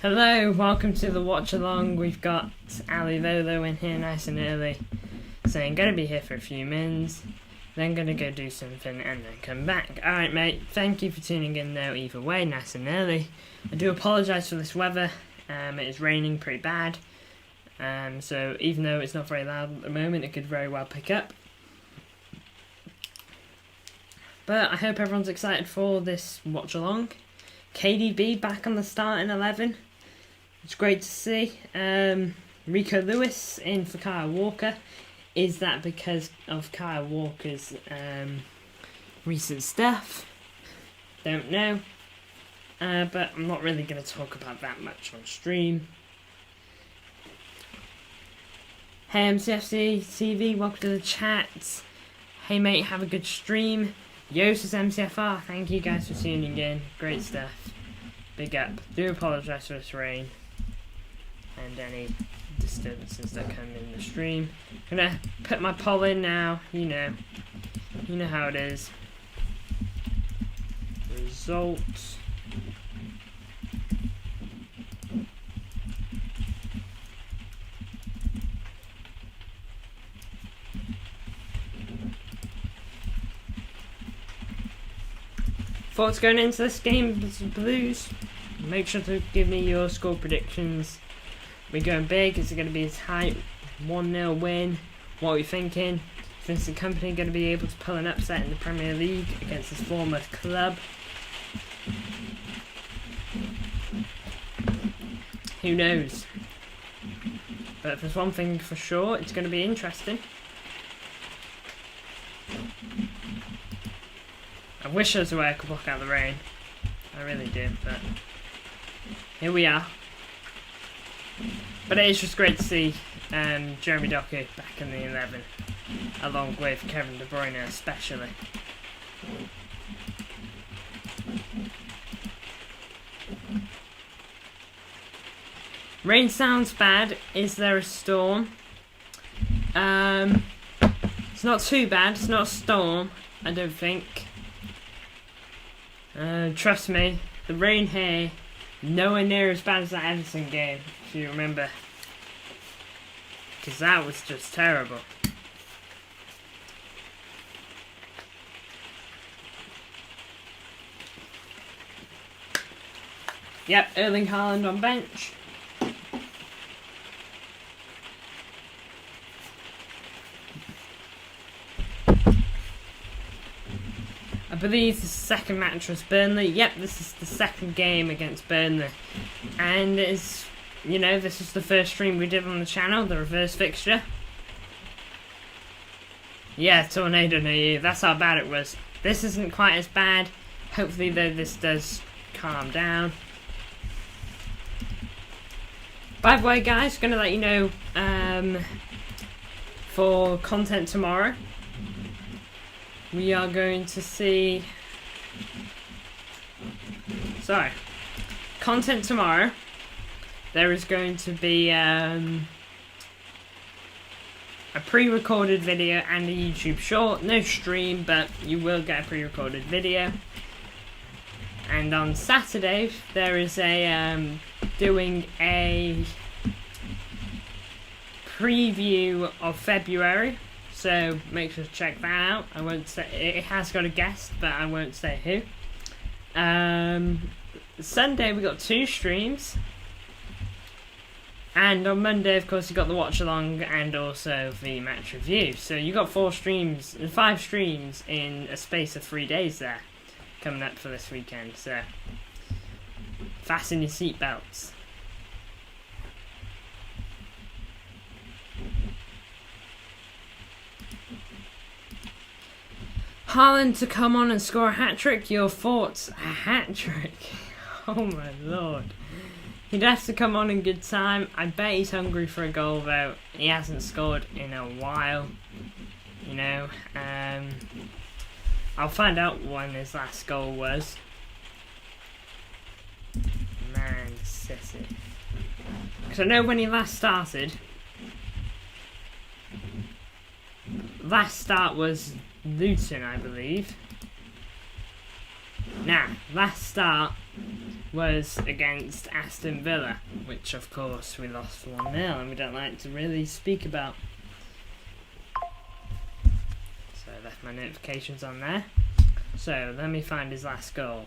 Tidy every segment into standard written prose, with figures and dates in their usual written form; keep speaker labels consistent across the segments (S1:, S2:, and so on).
S1: Hello, welcome to the watch along. We've got Ali Lolo in here nice and early, saying gonna be here for a few minutes, then gonna go do something and then come back. Alright mate, thank you for tuning in though either way, nice and early. I do apologise for this weather, it is raining pretty bad, so even though it's not very loud at the moment, it could very well pick up. But I hope everyone's excited for this watch along. KDB back on the starting 11. It's great to see. Rico Lewis in for Kyle Walker. Is that because of Kyle Walker's recent stuff? Don't know. But I'm not really going to talk about that much on stream. Hey MCFC TV, welcome to the chat. Hey mate, have a good stream. Yost is MCFR, thank you guys for tuning in. Great stuff. Big up. Do apologise for this rain and any disturbances that come in the stream. Gonna put my poll in now, you know how it is. Results. Thoughts going into this game, Blues? Make sure to give me your score predictions. We're going big. Is it going to be a tight 1-0 win? What are we thinking? Is Vincent Kompany going to be able to pull an upset in the Premier League against his former club? Who knows? But if there's one thing for sure, it's going to be interesting. I wish there was a way I could block out the rain. I really do, but here we are. But it is just great to see Jeremy Doku back in the 11, along with Kevin De Bruyne especially. Rain sounds bad. Is there a storm? It's not too bad. It's not a storm, I don't think. Trust me, the rain here, nowhere near as bad as that Everton game, if you remember. Because that was just terrible. Yep, Erling Haaland on bench. I believe the second match was Burnley. Yep, this is the second game against Burnley. And it's, this is the first stream we did on the channel, the reverse fixture. Yeah, tornado near you. That's how bad it was. This isn't quite as bad. Hopefully, though, this does calm down. By the way, guys, going to let you know for content tomorrow. We are going to see... content tomorrow. There is going to be a pre-recorded video and a YouTube short. No stream, but you will get a pre-recorded video. And on Saturday, there is doing a preview of February. So make sure to check that out. I won't say it has got a guest, but I won't say who. Sunday we got 2 streams, and on Monday, of course, you got the watch along and also the match review. So you got 5 streams in a space of 3 days there, coming up for this weekend. So fasten your seatbelts. Haaland to come on and score a hat-trick. Your thoughts? A hat-trick? Oh my lord. He'd have to come on in good time. I bet he's hungry for a goal though. He hasn't scored in a while. I'll find out when his last goal was. Man City. Because I know when he last started. Last start was Luton, I believe. Last start was against Aston Villa, which of course we lost 1-0 and we don't like to really speak about. So I left my notifications on there. So let me find his last goal.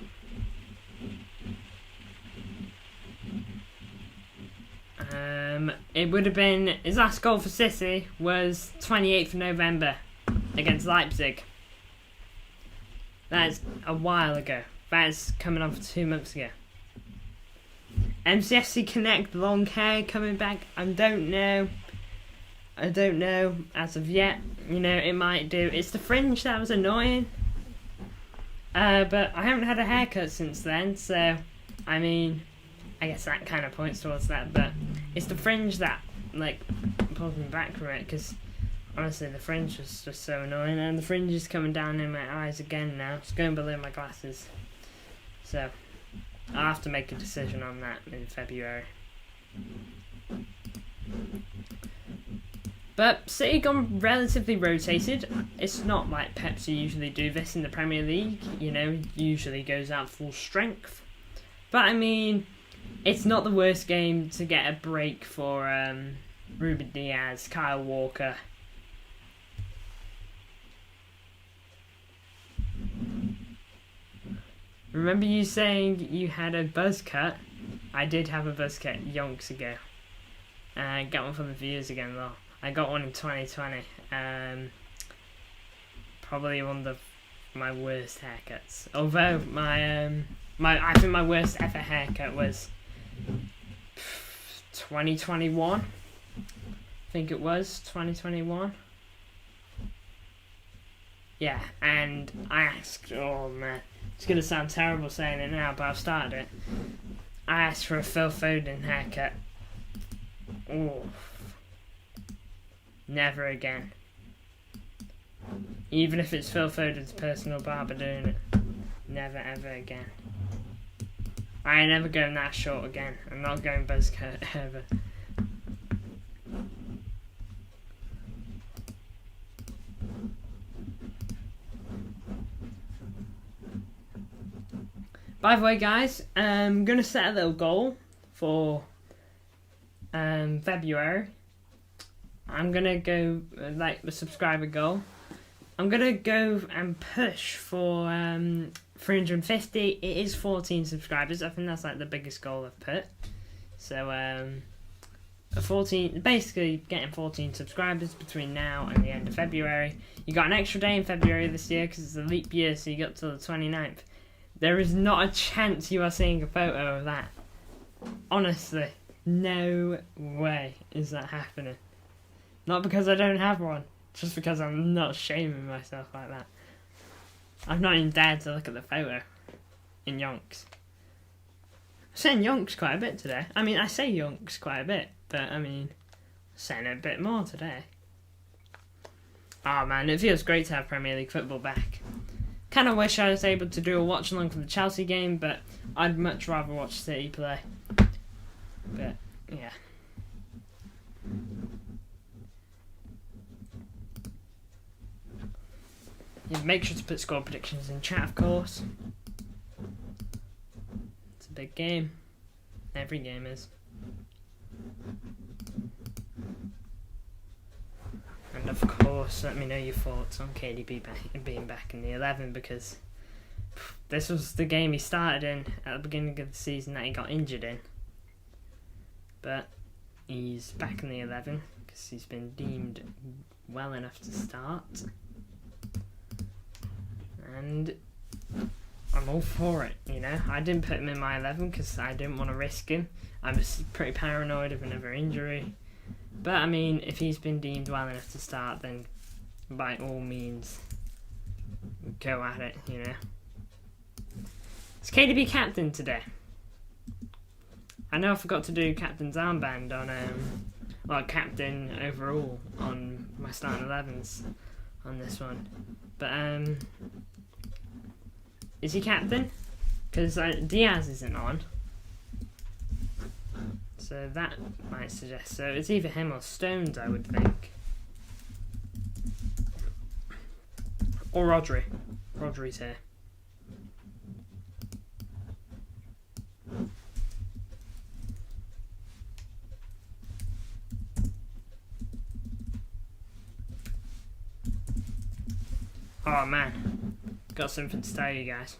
S1: It would have been, his last goal for City was 28th of November against Leipzig. That's a while ago. That's coming on for 2 months ago. MCFC Connect, long hair coming back. I don't know as of yet. You know, it might do. It's the fringe that was annoying. But I haven't had a haircut since then, so I mean, I guess that kind of points towards that. But it's the fringe that like pulls me back from it, because honestly the fringe was just so annoying, and the fringe is coming down in my eyes again now. It's going below my glasses, so I'll have to make a decision on that in February. But City gone relatively rotated. It's not like Pepsi usually do this in the Premier League, you know, usually goes out full strength. But I mean, it's not the worst game to get a break for Ruben Diaz, Kyle Walker. Remember you saying you had a buzz cut? I did have a buzz cut yonks ago. Got one from the viewers again though. I got one in 2020. Probably one of my worst haircuts. Although I think my worst ever haircut was 2021. I think it was 2021. Yeah, and I asked, oh man, it's gonna sound terrible saying it now, but I've started it. I asked for a Phil Foden haircut. Oh, never again. Even if it's Phil Foden's personal barber doing it, never ever again. I ain't never going that short again. I'm not going buzz cut ever. By the way, guys, I'm going to set a little goal for February. I'm going to go, like the subscriber goal, I'm going to go and push for 350. It is 14 subscribers. I think that's like the biggest goal I've put. So, 14, basically getting 14 subscribers between now and the end of February. You got an extra day in February this year because it's a leap year, so you got till the 29th. There is not a chance you are seeing a photo of that. Honestly, no way is that happening. Not because I don't have one, just because I'm not shaming myself like that. I've not even dared to look at the photo in yonks. I'm saying yonks quite a bit today. I mean, I say yonks quite a bit, but I mean, I'm saying it a bit more today. Oh man, it feels great to have Premier League football back. Kind of wish I was able to do a watch along for the Chelsea game, but I'd much rather watch City play. But yeah. Yeah, make sure to put score predictions in chat, of course. It's a big game. Every game is. And of course, let me know your thoughts on KDB being back in the 11, because this was the game he started in at the beginning of the season that he got injured in. But he's back in the 11 because he's been deemed well enough to start. And I'm all for it, you know. I didn't put him in my 11 because I didn't want to risk him. I'm pretty paranoid of another injury. But, I mean, if he's been deemed well enough to start, then by all means, go at it, you know. Is KDB captain today? I know I forgot to do captain's armband on, well, captain overall on my starting 11s on this one. But, is he captain? Because Diaz isn't on. So that might suggest. So it's either him or Stones, I would think. Or Rodri. Rodri's here. Oh man, got something to tell you guys.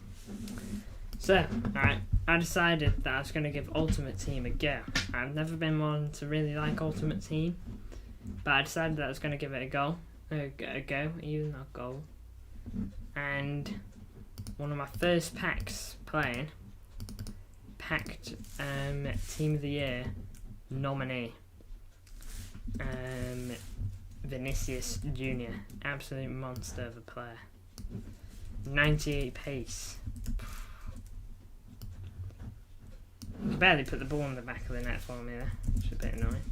S1: So, alright, I decided that I was going to give Ultimate Team a go. I've never been one to really like Ultimate Team, but I decided that I was going to give it a go, even a goal. And one of my first packs playing, packed Team of the Year nominee, Vinicius Jr., absolute monster of a player. 98 pace. You can barely put the ball in the back of the net for me there, which is a bit annoying.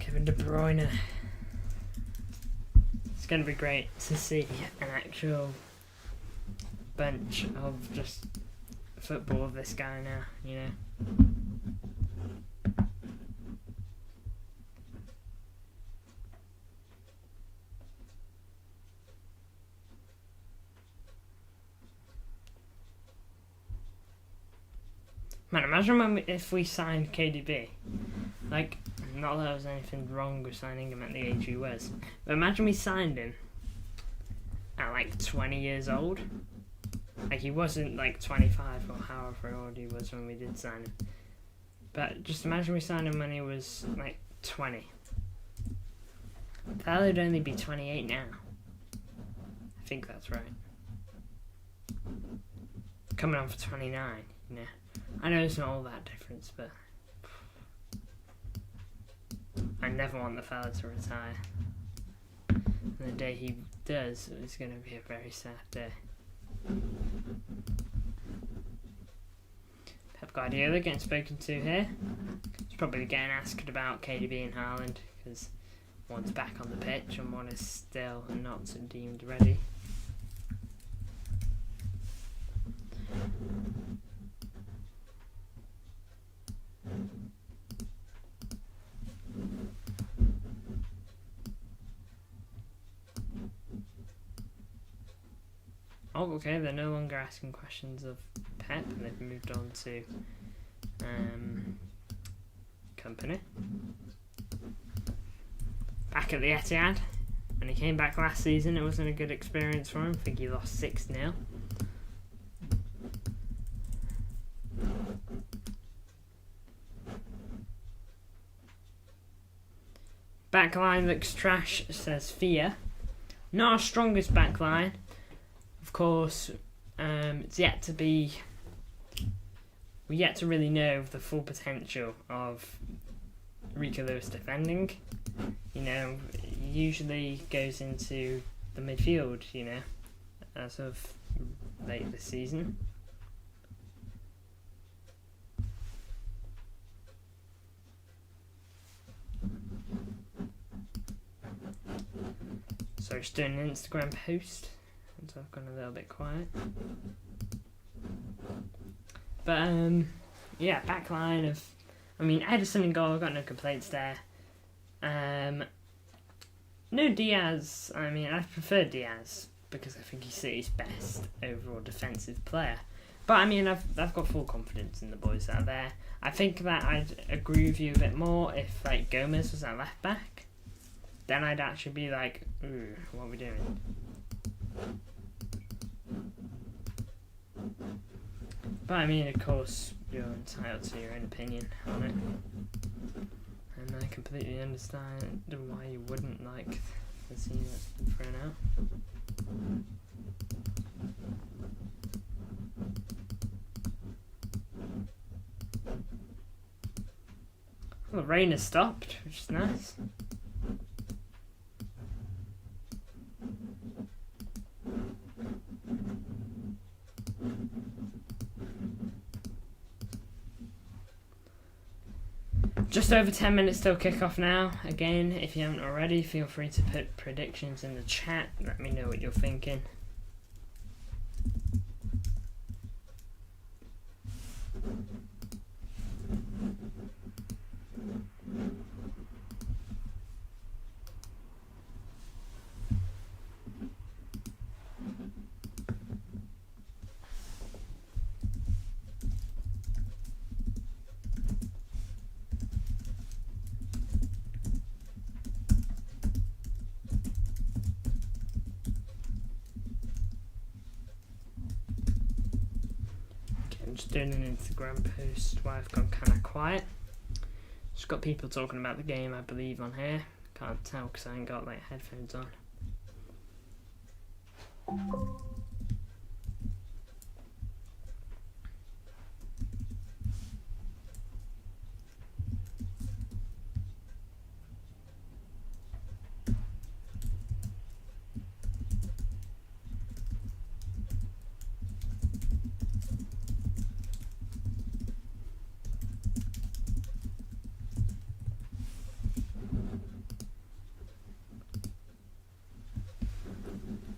S1: Kevin De Bruyne. It's going to be great to see an actual bunch of just football of this guy now, you know. Man, imagine if we signed KDB. Like, not that there was anything wrong with signing him at the age he was, but imagine we signed him at like 20 years old. Like, he wasn't like 25 or however old he was when we did sign him. But just imagine we signed him when he was like 20. That would only be 28 now. I think that's right. Coming on for 29, you know. I know it's not all that difference, but I never want the fella to retire. And the day he does, it's going to be a very sad day. Pep Guardiola getting spoken to here. He's probably getting asked about KDB and Haaland, because one's back on the pitch and one is still not deemed ready. Oh, okay, they're no longer asking questions of Pep, and they've moved on to Company. Back at the Etihad. When he came back last season, it wasn't a good experience for him. I think he lost 6-0. Backline looks trash, says Fia. Not our strongest backline. Of course, it's yet to be. We're yet to really know the full potential of Rico Lewis defending. You know, he usually goes into the midfield, you know, as of late this season. So just doing an Instagram post. So I've gone a little bit quiet. But yeah, backline of, I mean, Edison and goal, got no complaints there. No Diaz. I mean, I prefer Diaz because I think he's City's best overall defensive player. But I mean, I've got full confidence in the boys out there. I think that I'd agree with you a bit more if like Gomez was at left back. Then I'd actually be like, ooh, what are we doing? But I mean, of course, you're entitled to your own opinion on it. And I completely understand why you wouldn't like the team that's been thrown out. Well, the rain has stopped, which is nice. Just over 10 minutes till kickoff now. Again, if you haven't already, feel free to put predictions in the chat. Let me know what you're thinking. just doing an Instagram post where I've gone kind of quiet. Just got people talking about the game, I believe, on here. Can't tell because I ain't got like headphones on.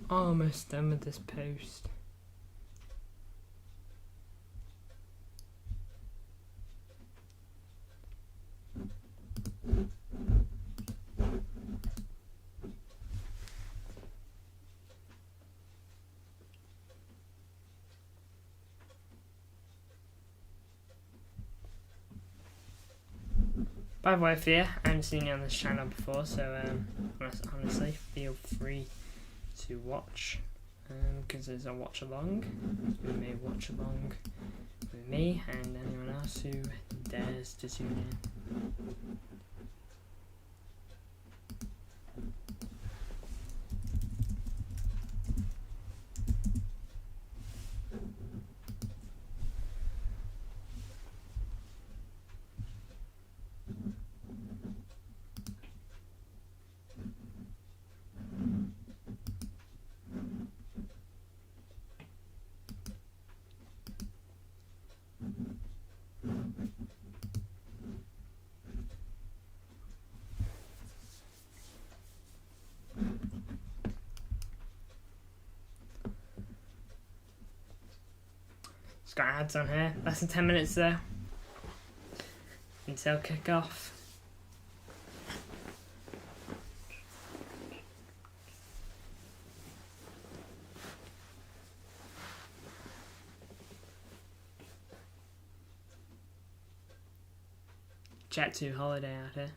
S1: Almost done with this post. By the way, Fear, I haven't seen you on this channel before, so honestly, feel free to watch, because there's a watch along. We may watch along with me and anyone else who dares to tune in. It's got ads on here. Less than 10 minutes though until kickoff. Jet 2 holiday out here.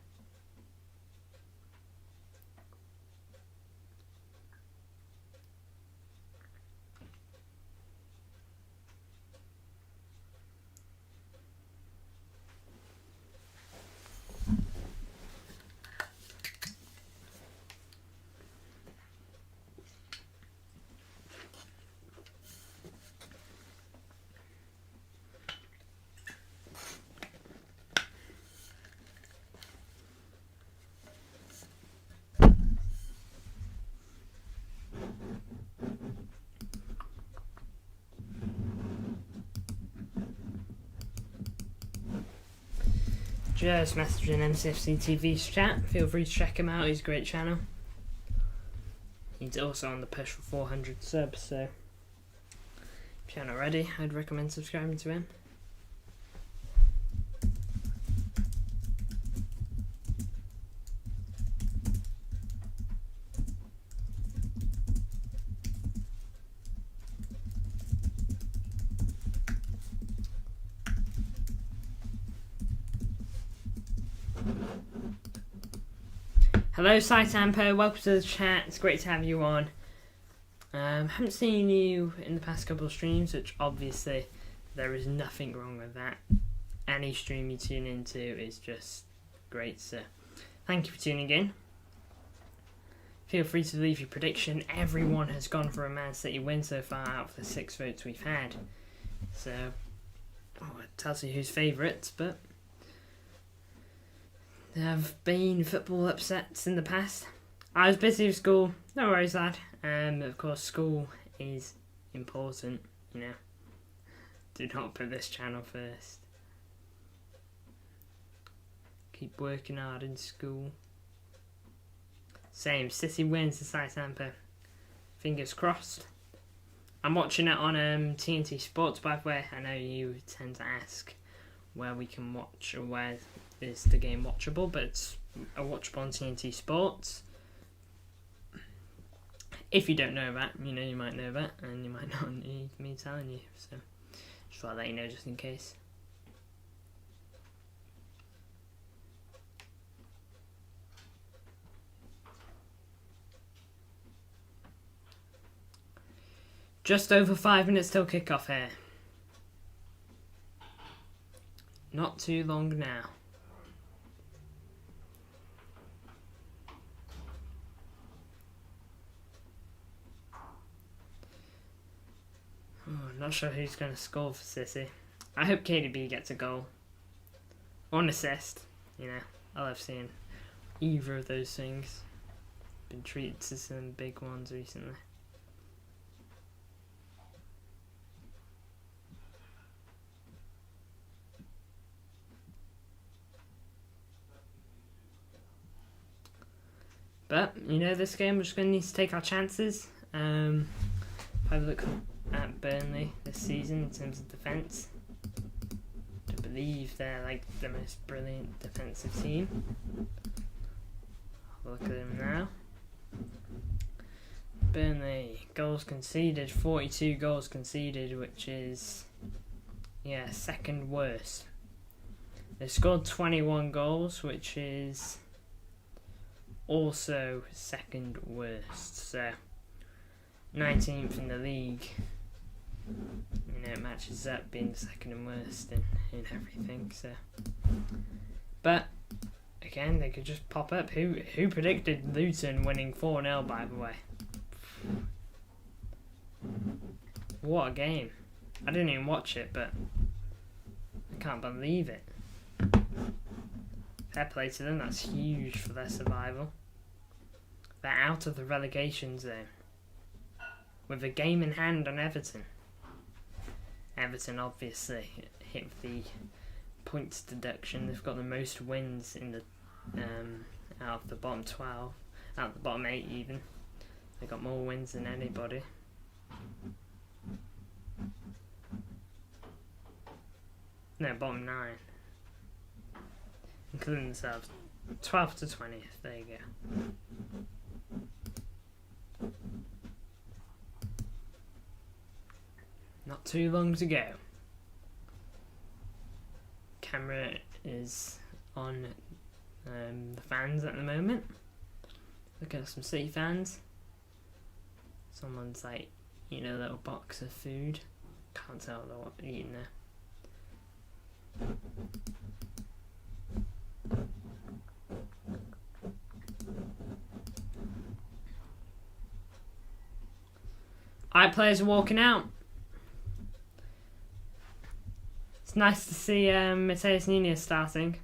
S1: Just messaging MCFC TV's chat. Feel free to check him out. He's a great channel. He's also on the push for 400 subs, so if you're not already, I'd recommend subscribing to him. Hello Saitampo, welcome to the chat, it's great to have you on. Haven't seen you in the past couple of streams, which obviously there is nothing wrong with that. Any stream you tune into is just great, so thank you for tuning in. Feel free to leave your prediction. Everyone has gone for a Man City win so far out of the 6 votes we've had. So, it tells you who's favourites, but there have been football upsets in the past. I was busy with school, no worries lad. Of course school is important, you know. Do not put this channel first. Keep working hard in school. Same, City wins the Southampton. Fingers crossed. I'm watching it on TNT Sports, by the way. I know you tend to ask where we can watch or where is the game watchable, but it's watchable on TNT Sports. If you don't know that, you know, you might know that, and you might not need me telling you, so just thought I'd let you know just in case. Just over 5 minutes till kickoff here. Not too long now. Oh, I'm not sure who's going to score for City. I hope KDB gets a goal. Or an assist. You know, I love seeing either of those things. Been treated to some big ones recently. But, you know, this game we're just going to need to take our chances. If I look at Burnley this season in terms of defence, I believe they're like the most brilliant defensive team. I'll look at them now. Burnley, goals conceded, 42 goals conceded, which is, yeah, second worst. They scored 21 goals, which is also second worst. So 19th in the league. You know, it matches up being second and worst in everything. So, but again, they could just pop up. Who predicted Luton winning 4-0? By the way, what a game! I didn't even watch it, but I can't believe it. Fair play to them. That's huge for their survival. They're out of the relegation zone with a game in hand on Everton. Everton obviously hit the points deduction. They've got the most wins in the out of the bottom 12, out of the bottom 8 even. They got more wins than anybody. No, bottom 9, including themselves. 12th to 20th. There you go. Not too long to go. Camera is on the fans at the moment. Look at some City fans. Someone's like eating a little box of food. Can't tell what they're eating there. Alright, players are walking out. It's nice to see Mateus Nunes starting.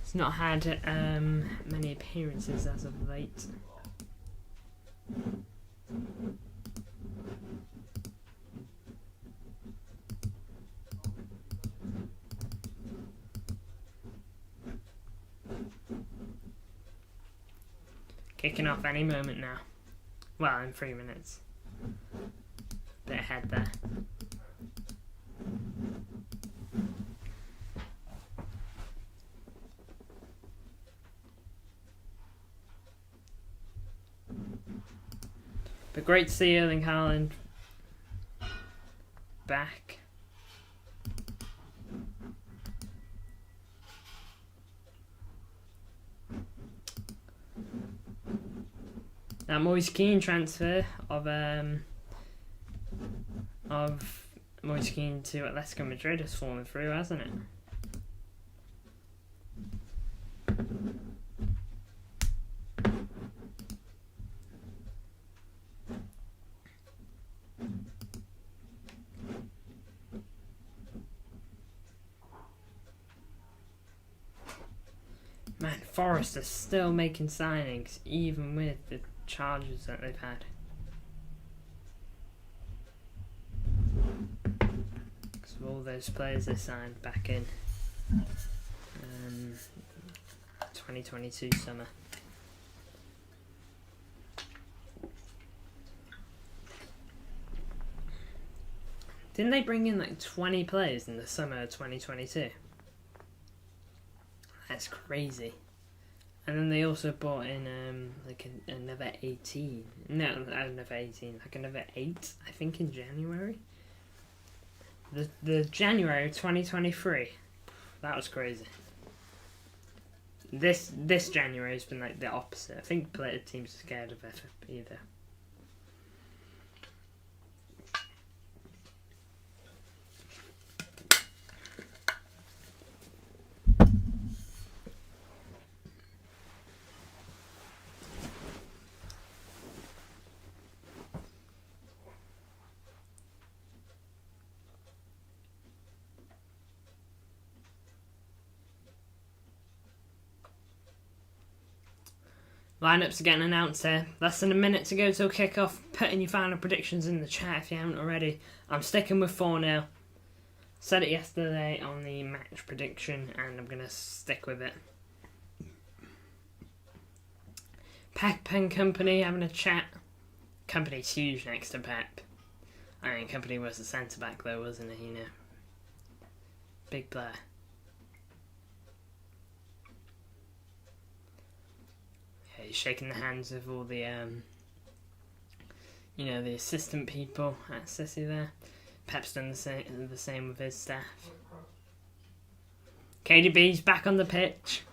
S1: He's not had many appearances as of late. Kicking off any moment now. Well, in 3 minutes. Bit ahead there. But great to see Erling Haaland back. That Moise Kean transfer of Moise Kean to Atletico Madrid has fallen through, hasn't it? Man, Forest are still making signings, even with the charges that they've had. Because of all those players they signed back in 2022 summer. Didn't they bring in like 20 players in the summer of 2022? That's crazy. And then they also brought in another 18. No, not another 18. Like another 8, I think, in January. The January of 2023. That was crazy. This January has been like the opposite. I think player teams are scared of FF either. Lineups are getting announced here. Less than a minute to go till kickoff. Put in your final predictions in the chat if you haven't already. I'm sticking with 4-0. Said it yesterday on the match prediction, and I'm going to stick with it. Pep and Company having a chat. Company's huge next to Pep. I mean, Company was the centre-back though, wasn't he, you know? Big player. Yeah, he's shaking the hands of all the, you know, the assistant people at City there. Pep's done the same with his staff. KDB's back on the pitch.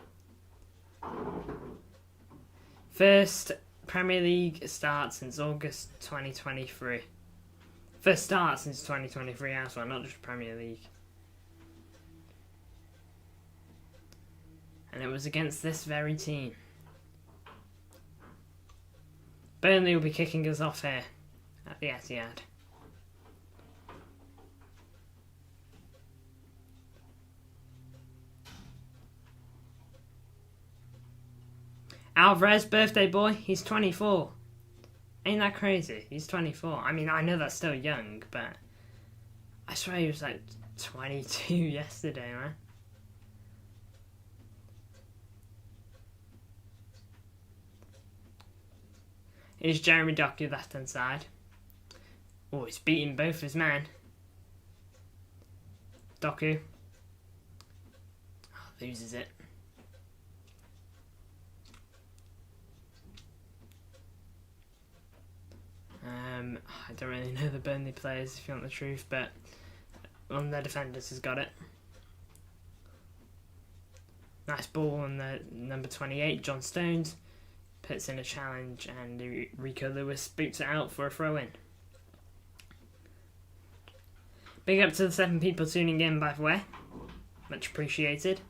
S1: First Premier League start since August 2023. First start since 2023 as well, not just Premier League. And it was against this very team. Burnley will be kicking us off here at the Etihad. Alvarez, birthday boy, he's 24. Ain't that crazy? He's 24. I mean, I know that's still young, but I swear he was like 22 yesterday, man. Here's Jeremy Doku, left hand side. Oh, he's beating both his men. Doku. Oh, loses it. I don't really know the Burnley players, if you want the truth, but one of their defenders has got it. Nice ball on the number 28, John Stones. Puts in a challenge, and Rico Lewis boots it out for a throw-in. Big up to the 7 people tuning in, by the way. Much appreciated.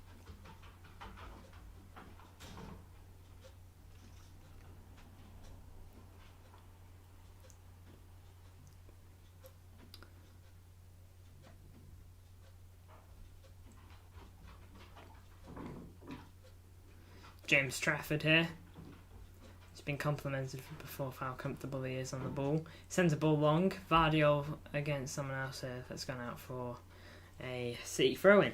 S1: James Trafford here. He's been complimented before for how comfortable he is on the ball. Sends the ball long. Vardy against someone else here that's gone out for a City throw-in.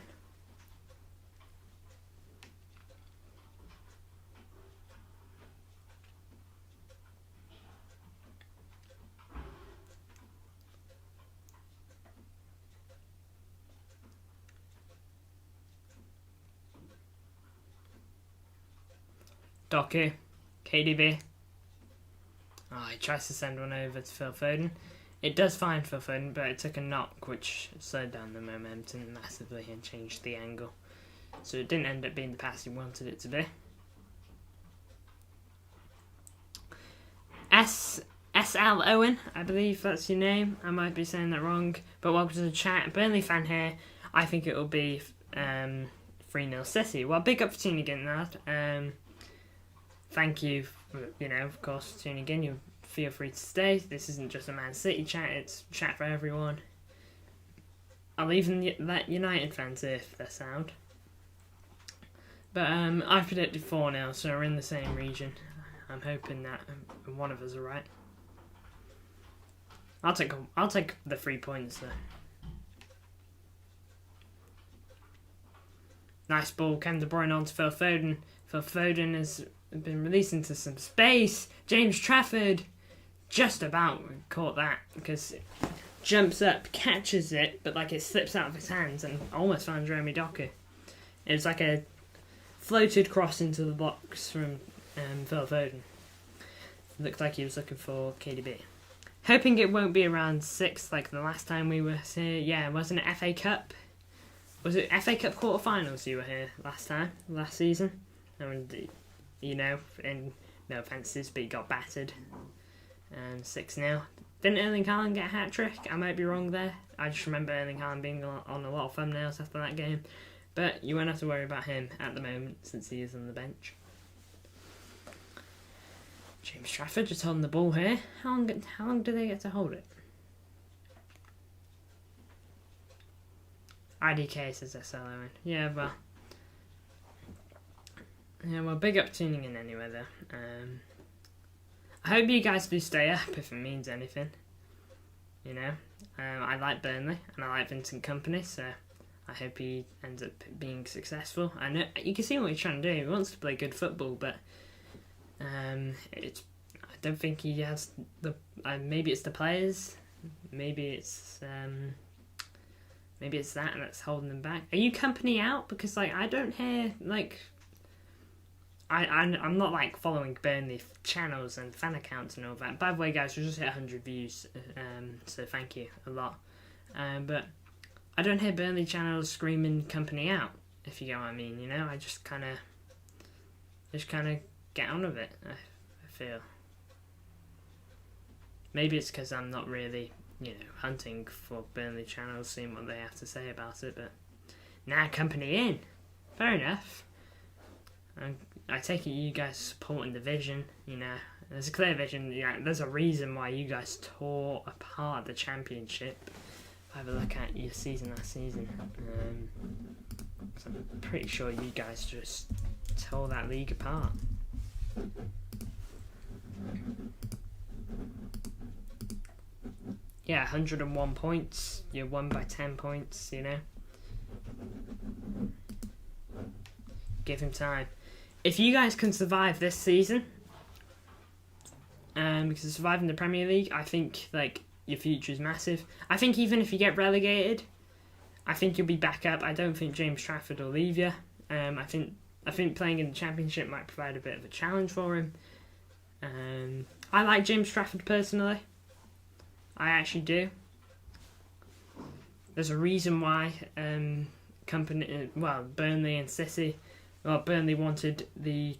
S1: Doku, KDB. Oh, he tries to send one over to Phil Foden. It does find Phil Foden, but it took a knock, which slowed down the momentum massively and changed the angle. So it didn't end up being the pass he wanted it to be. SL Owen, I believe that's your name. I might be saying that wrong, but welcome to the chat. Burnley fan here. I think it will be 3-0 City. Well, big up for tuning in that. Thank you, of course, for tuning in. You feel free to stay. This isn't just a Man City chat, it's chat for everyone. I'll even let United fans if they're sound. But I predicted 4-0, so we're in the same region. I'm hoping that one of us are right. I'll take the 3 points though. Nice ball, Kevin De Bruyne on to Phil Foden. Phil Foden has been released into some space. James Trafford just about caught that because it jumps up, catches it, but like it slips out of his hands and almost found Jeremy Doku. It was like a floated cross into the box from Phil Foden. Looked like he was looking for KDB. Hoping it won't be around 6 like the last time we were here. Yeah, wasn't it FA Cup? Was it FA Cup quarterfinals you were here last season? And in no offences, but he got battered 6-0. Didn't Erling Haaland get a hat-trick? I might be wrong there. I just remember Erling Haaland being on a lot of thumbnails after that game. But you won't have to worry about him at the moment since he is on the bench. James Trafford just holding the ball here. How long do they get to hold it? IDK says SLO. Yeah, well. Yeah, well, big up tuning in anyway, though. I hope you guys do stay up if it means anything. You know, I like Burnley and I like Vincent Kompany, so I hope he ends up being successful. I know you can see what he's trying to do. He wants to play good football, but I don't think he has the. Maybe it's the players. Maybe it's that that's holding them back. Are you Kompany out? Because I don't hear I'm not following Burnley channels and fan accounts and all that. By the way, guys, we just hit 100 views, so thank you a lot. But I don't hear Burnley channels screaming Kompany out, if you get what I mean. You know, I just kind of get on with it. I feel maybe it's because I'm not really hunting for Burnley channels, seeing what they have to say about it. But now Kompany in, fair enough. I take it you guys supporting the vision, There's a clear vision. There's a reason why you guys tore apart the Championship. Have a look at your season last season. So I'm pretty sure you guys just tore that league apart. Yeah, 101 points. You won by 10 points, Give him time. If you guys can survive this season, because surviving the Premier League, I think your future is massive. I think even if you get relegated, I think you'll be back up. I don't think James Trafford will leave you. I think playing in the Championship might provide a bit of a challenge for him. I like James Trafford personally. I actually do. There's a reason why Burnley and City. Well, Burnley wanted the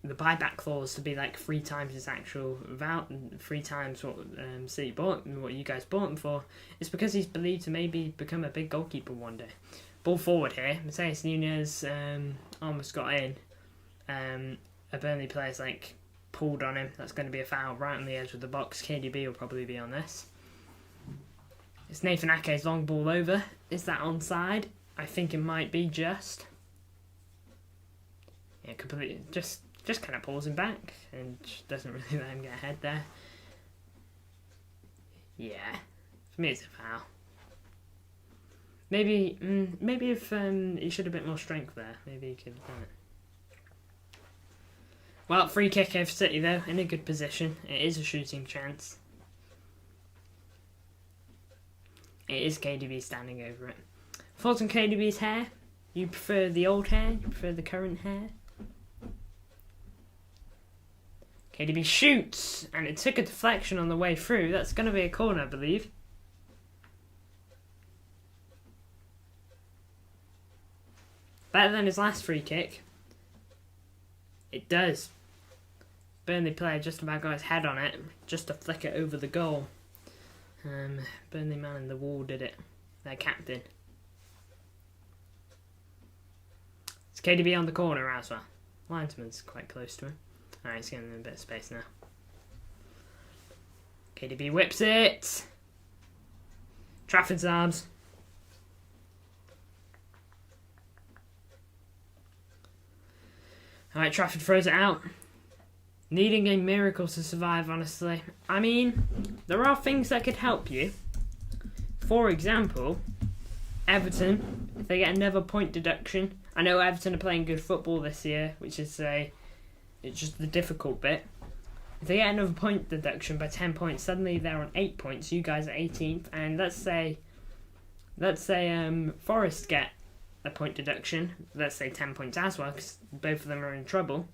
S1: buyback clause to be 3 times its actual value, 3 times what City bought and what you guys bought him for. It's because he's believed to maybe become a big goalkeeper one day. Ball forward here, Mateus Nunes almost got in. A Burnley player's pulled on him. That's going to be a foul right on the edge of the box. KDB will probably be on this. It's Nathan Ake's long ball over. Is that onside? I think it might be just. Yeah, completely. Just kind of pulls him back and just doesn't really let him get ahead there. Yeah, for me it's a foul. Maybe if he showed a bit more strength there, maybe he could have done it. Well, free kick over City though, in a good position. It is a shooting chance. It is KDB standing over it. Thoughts on KDB's hair? You prefer the old hair? You prefer the current hair? KDB shoots, and it took a deflection on the way through. That's going to be a corner, I believe. Better than his last free kick. It does. Burnley player just about got his head on it, just to flick it over the goal. Burnley man in the wall did it. Their captain. It's KDB on the corner as well. Linesman's quite close to him. Alright, he's getting a bit of space now. KDB whips it. Trafford's arms. Alright, Trafford throws it out. Needing a miracle to survive, honestly. I mean, there are things that could help you. For example, Everton, if they get another point deduction. I know Everton are playing good football this year, which is it's just the difficult bit. If they get another point deduction by 10 points, suddenly they're on 8 points. You guys are 18th, and let's say Forest get a point deduction. Let's say 10 points as well, because both of them are in trouble.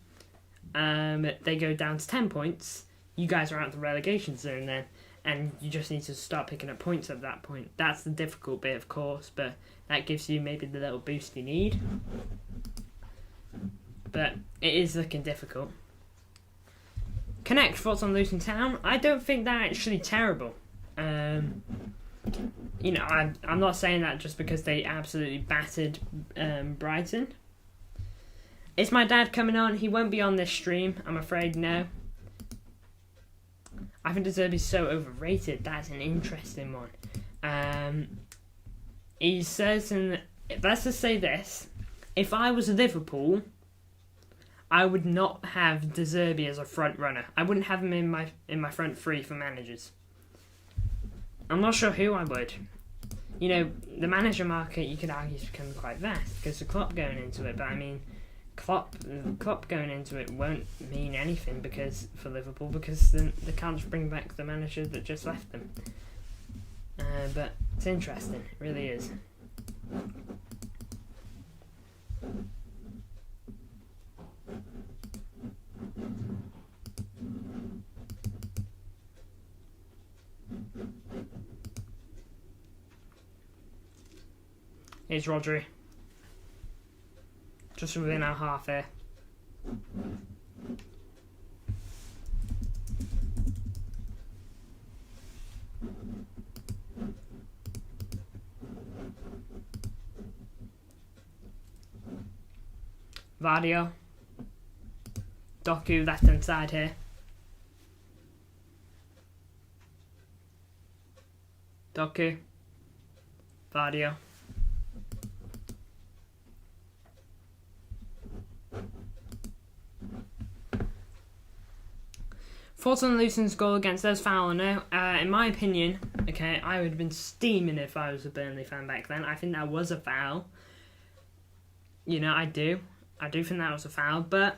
S1: They go down to 10 points. You guys are out of the relegation zone then, and you just need to start picking up points at that point. That's the difficult bit, of course, but that gives you maybe the little boost you need. But it is looking difficult. Connect, thoughts on Luton Town? I don't think they're actually terrible. I'm not saying that just because they absolutely battered Brighton. Is my dad coming on? He won't be on this stream, I'm afraid, no. I think De Zerbi's so overrated. That's an interesting one. He says, let's just say this. If I was Liverpool, I would not have De Zerbi as a front runner. I wouldn't have him in my front three for managers. I'm not sure who I would. You know, the manager market, you could argue, has become quite vast because of Klopp going into it. But I mean, Klopp going into it won't mean anything for Liverpool because they can't just bring back the manager that just left them. But it's interesting. It really is. Here's Rodri. Just within our half here. Vardio. Doku left hand side here. Doku. Vardio. Thoughts on Luton's goal against us, foul or no? In my opinion, okay, I would have been steaming if I was a Burnley fan back then. I think that was a foul. You know, I do think that was a foul, but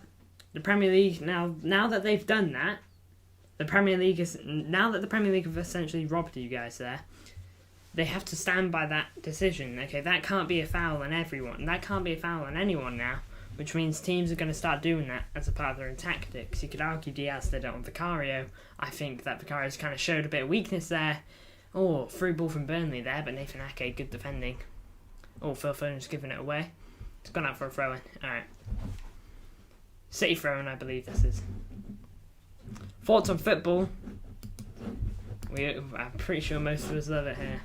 S1: the Premier League, now that they've done that, now that the Premier League have essentially robbed you guys there, they have to stand by that decision. Okay, that can't be a foul on everyone. That can't be a foul on anyone now, which means teams are going to start doing that as a part of their own tactics. You could argue Diaz did it on Vicario. I think that Vicario's kind of showed a bit of weakness there. Oh, through ball from Burnley there, but Nathan Ake, good defending. Oh, Phil Foden's giving it away. It's gone out for a throw-in. Alright. City throw-in, I believe this is. Thoughts on football? I'm pretty sure most of us love it here.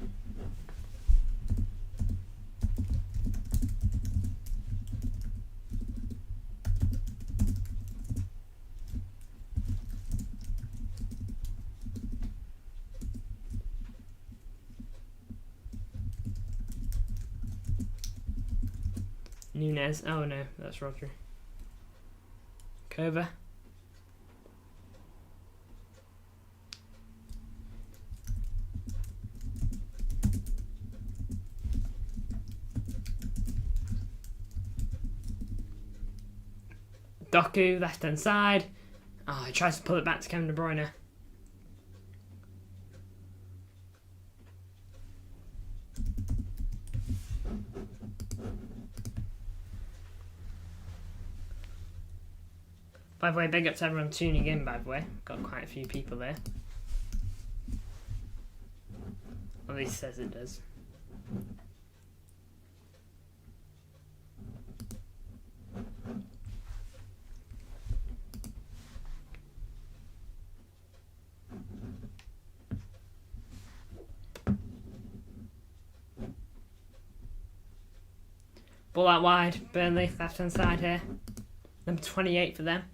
S1: Nunez. Oh no, that's Rodri. Kova. Doku, left hand side. Oh, he tries to pull it back to Kevin De Bruyne. By the way, big up to everyone tuning in, by the way. Got quite a few people there. At least it says it does. Ball out wide, Burnley, left hand side here. Number 28 for them.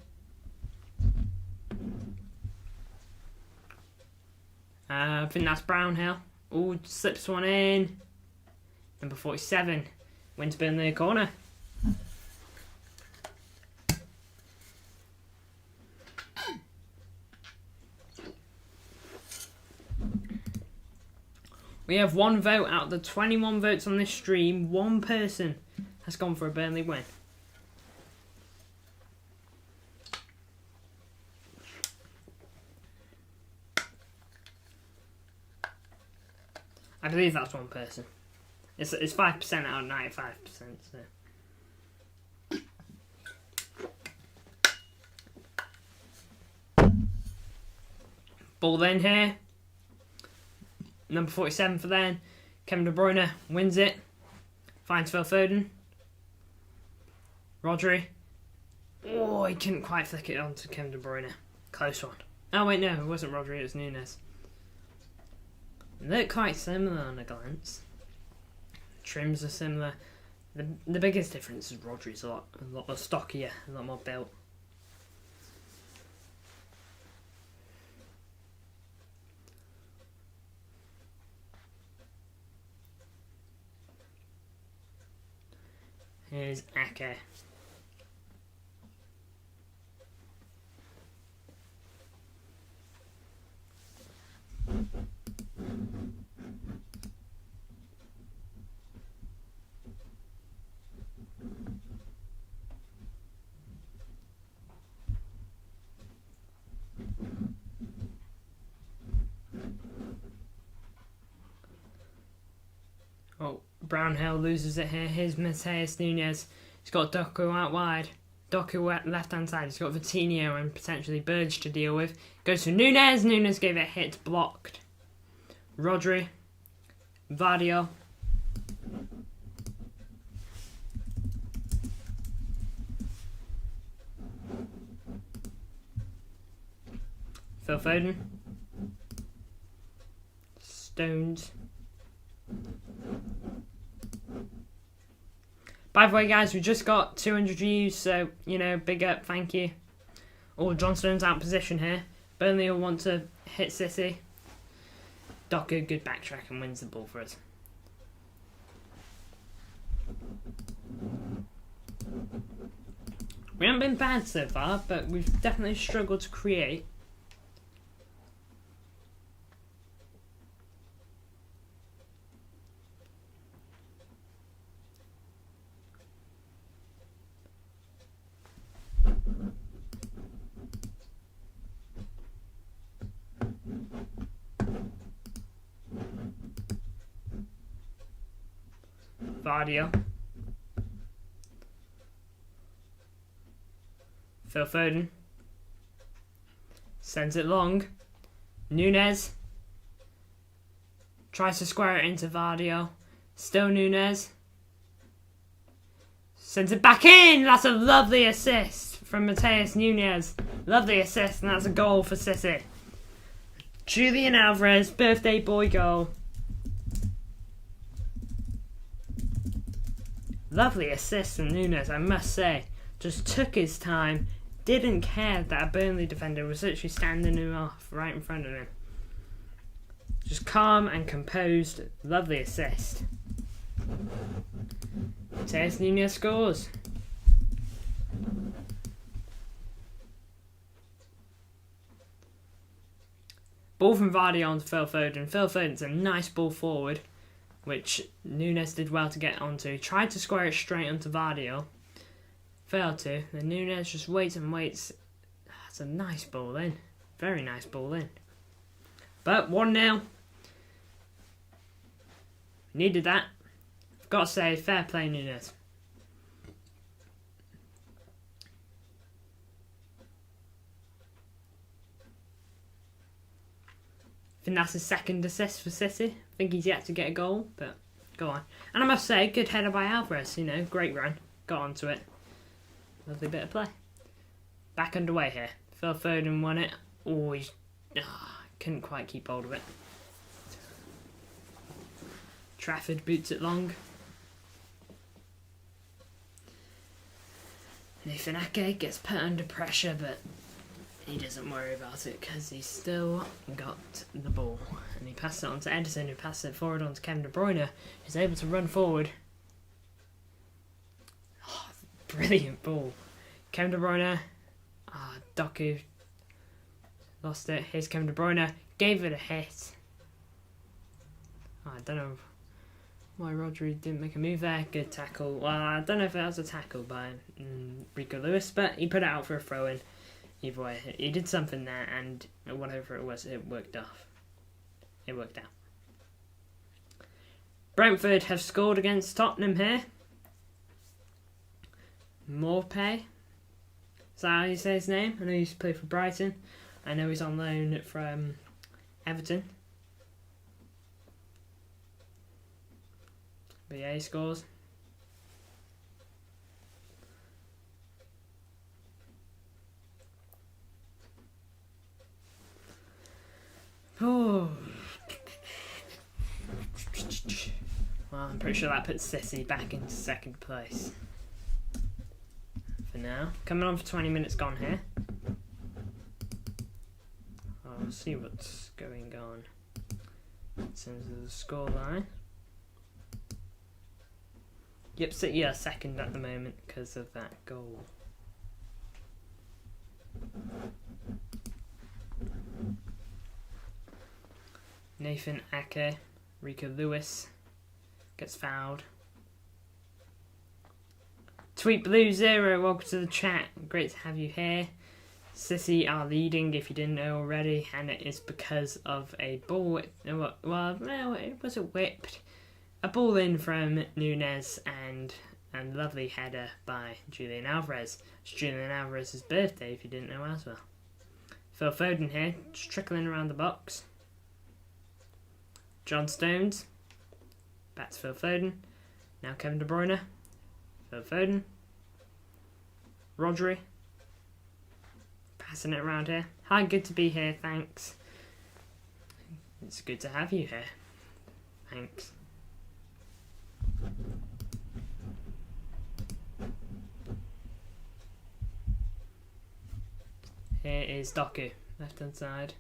S1: I think that's Brownhill. Oh, slips one in. Number 47. Wins Burnley a corner. We have one vote out of the 21 votes on this stream. One person has gone for a Burnley win. I believe that's one person. It's 5% out of 95%. So. Ball then here. Number 47 for then. Kevin De Bruyne wins it. Finds Phil Foden. Rodri. Oh, he couldn't quite flick it onto Kevin De Bruyne. Close one. Oh wait, no, it wasn't Rodri, it was Nunez. They look quite similar on a glance. Trims are similar. The biggest difference is Rodri's a lot more stockier, a lot more built. Here's Ake. Oh, Brownhill loses it here. Here's Matheus Nunes. He's got Doku out wide. Doku left hand side. He's got Vitinho and potentially Burge to deal with. Goes for Nunes. Nunes gave it a hit, blocked. Rodri. Vardio. Phil Foden. Stones. By the way, guys, we just got 200 views, so, you know, big up, thank you. Oh, John Stones out of position here. Burnley will want to hit City. Doku, good backtrack and wins the ball for us. We haven't been bad so far, but we've definitely struggled to create. Vardio. Phil Foden. Sends it long. Nunes. Tries to square it into Vardio. Still Nunes. Sends it back in! That's a lovely assist from Matheus Nunes. Lovely assist, and that's a goal for City. Julian Alvarez, birthday boy goal. Lovely assist from Nunes, I must say. Just took his time, didn't care that a Burnley defender was literally standing him off right in front of him. Just calm and composed, lovely assist. Matheus Nunes scores. Ball from Vardy on to Phil Foden. Phil Foden's a nice ball forward, which Nunes did well to get onto. He tried to square it straight onto Vardy. Failed to. Then Nunes just waits and waits. That's a nice ball in. Very nice ball in. But 1-0. Needed that. I've got to say, fair play Nunes. I think that's his second assist for City. I think he's yet to get a goal, but go on. And I must say, good header by Alvarez, you know, great run. Got onto it. Lovely bit of play. Back underway here. Phil Foden won it. Oh, he couldn't quite keep hold of it. Trafford boots it long. Nathan Ake gets put under pressure, but he doesn't worry about it because he's still got the ball. And he passes it on to Edison, who passes it forward on to Kevin De Bruyne, who's able to run forward. Oh, brilliant ball. Kevin De Bruyne. Doku lost it. Here's Kevin De Bruyne. Gave it a hit. I don't know why Rodri didn't make a move there. Good tackle. Well, I don't know if that was a tackle by Rico Lewis, but he put it out for a throw-in. Either way, he did something there, and whatever it was, it worked off. It worked out. Brentford have scored against Tottenham here. Morpay. Is that how you say his name? I know he used to play for Brighton. I know he's on loan from Everton. But yeah, he scores. Oh. Well, I'm pretty sure that puts City back into second place. For now. Coming on for 20 minutes gone here. I'll see what's going on in terms of the scoreline. Yep, City are second at the moment because of that goal. Nathan Ake, Rico Lewis gets fouled. Tweet Blue 0, welcome to the chat. Great to have you here. City are leading, if you didn't know already, and it is because of a ball. Well, no, it wasn't whipped. A ball in from Nunez and a lovely header by Julian Alvarez. It's Julian Alvarez's birthday, if you didn't know as well. Phil Foden here, just trickling around the box. John Stones, back to Phil Foden. Now Kevin De Bruyne, Phil Foden, Rodri. Passing it around here. Hi, good to be here, thanks. It's good to have you here. Thanks. Here is Doku, left hand side.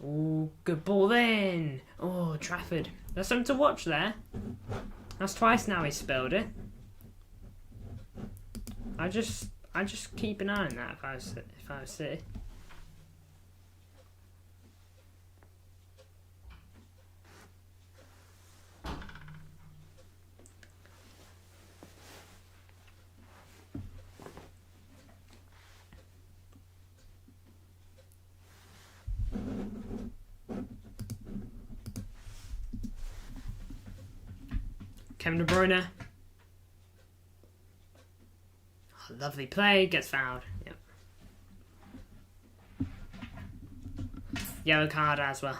S1: Oh, good ball in. Oh, Trafford. There's something to watch there. That's twice now he spilled it. I just keep an eye on that if I was City. Kevin De Bruyne. Oh, lovely play, gets fouled. Yep. Yellow card as well.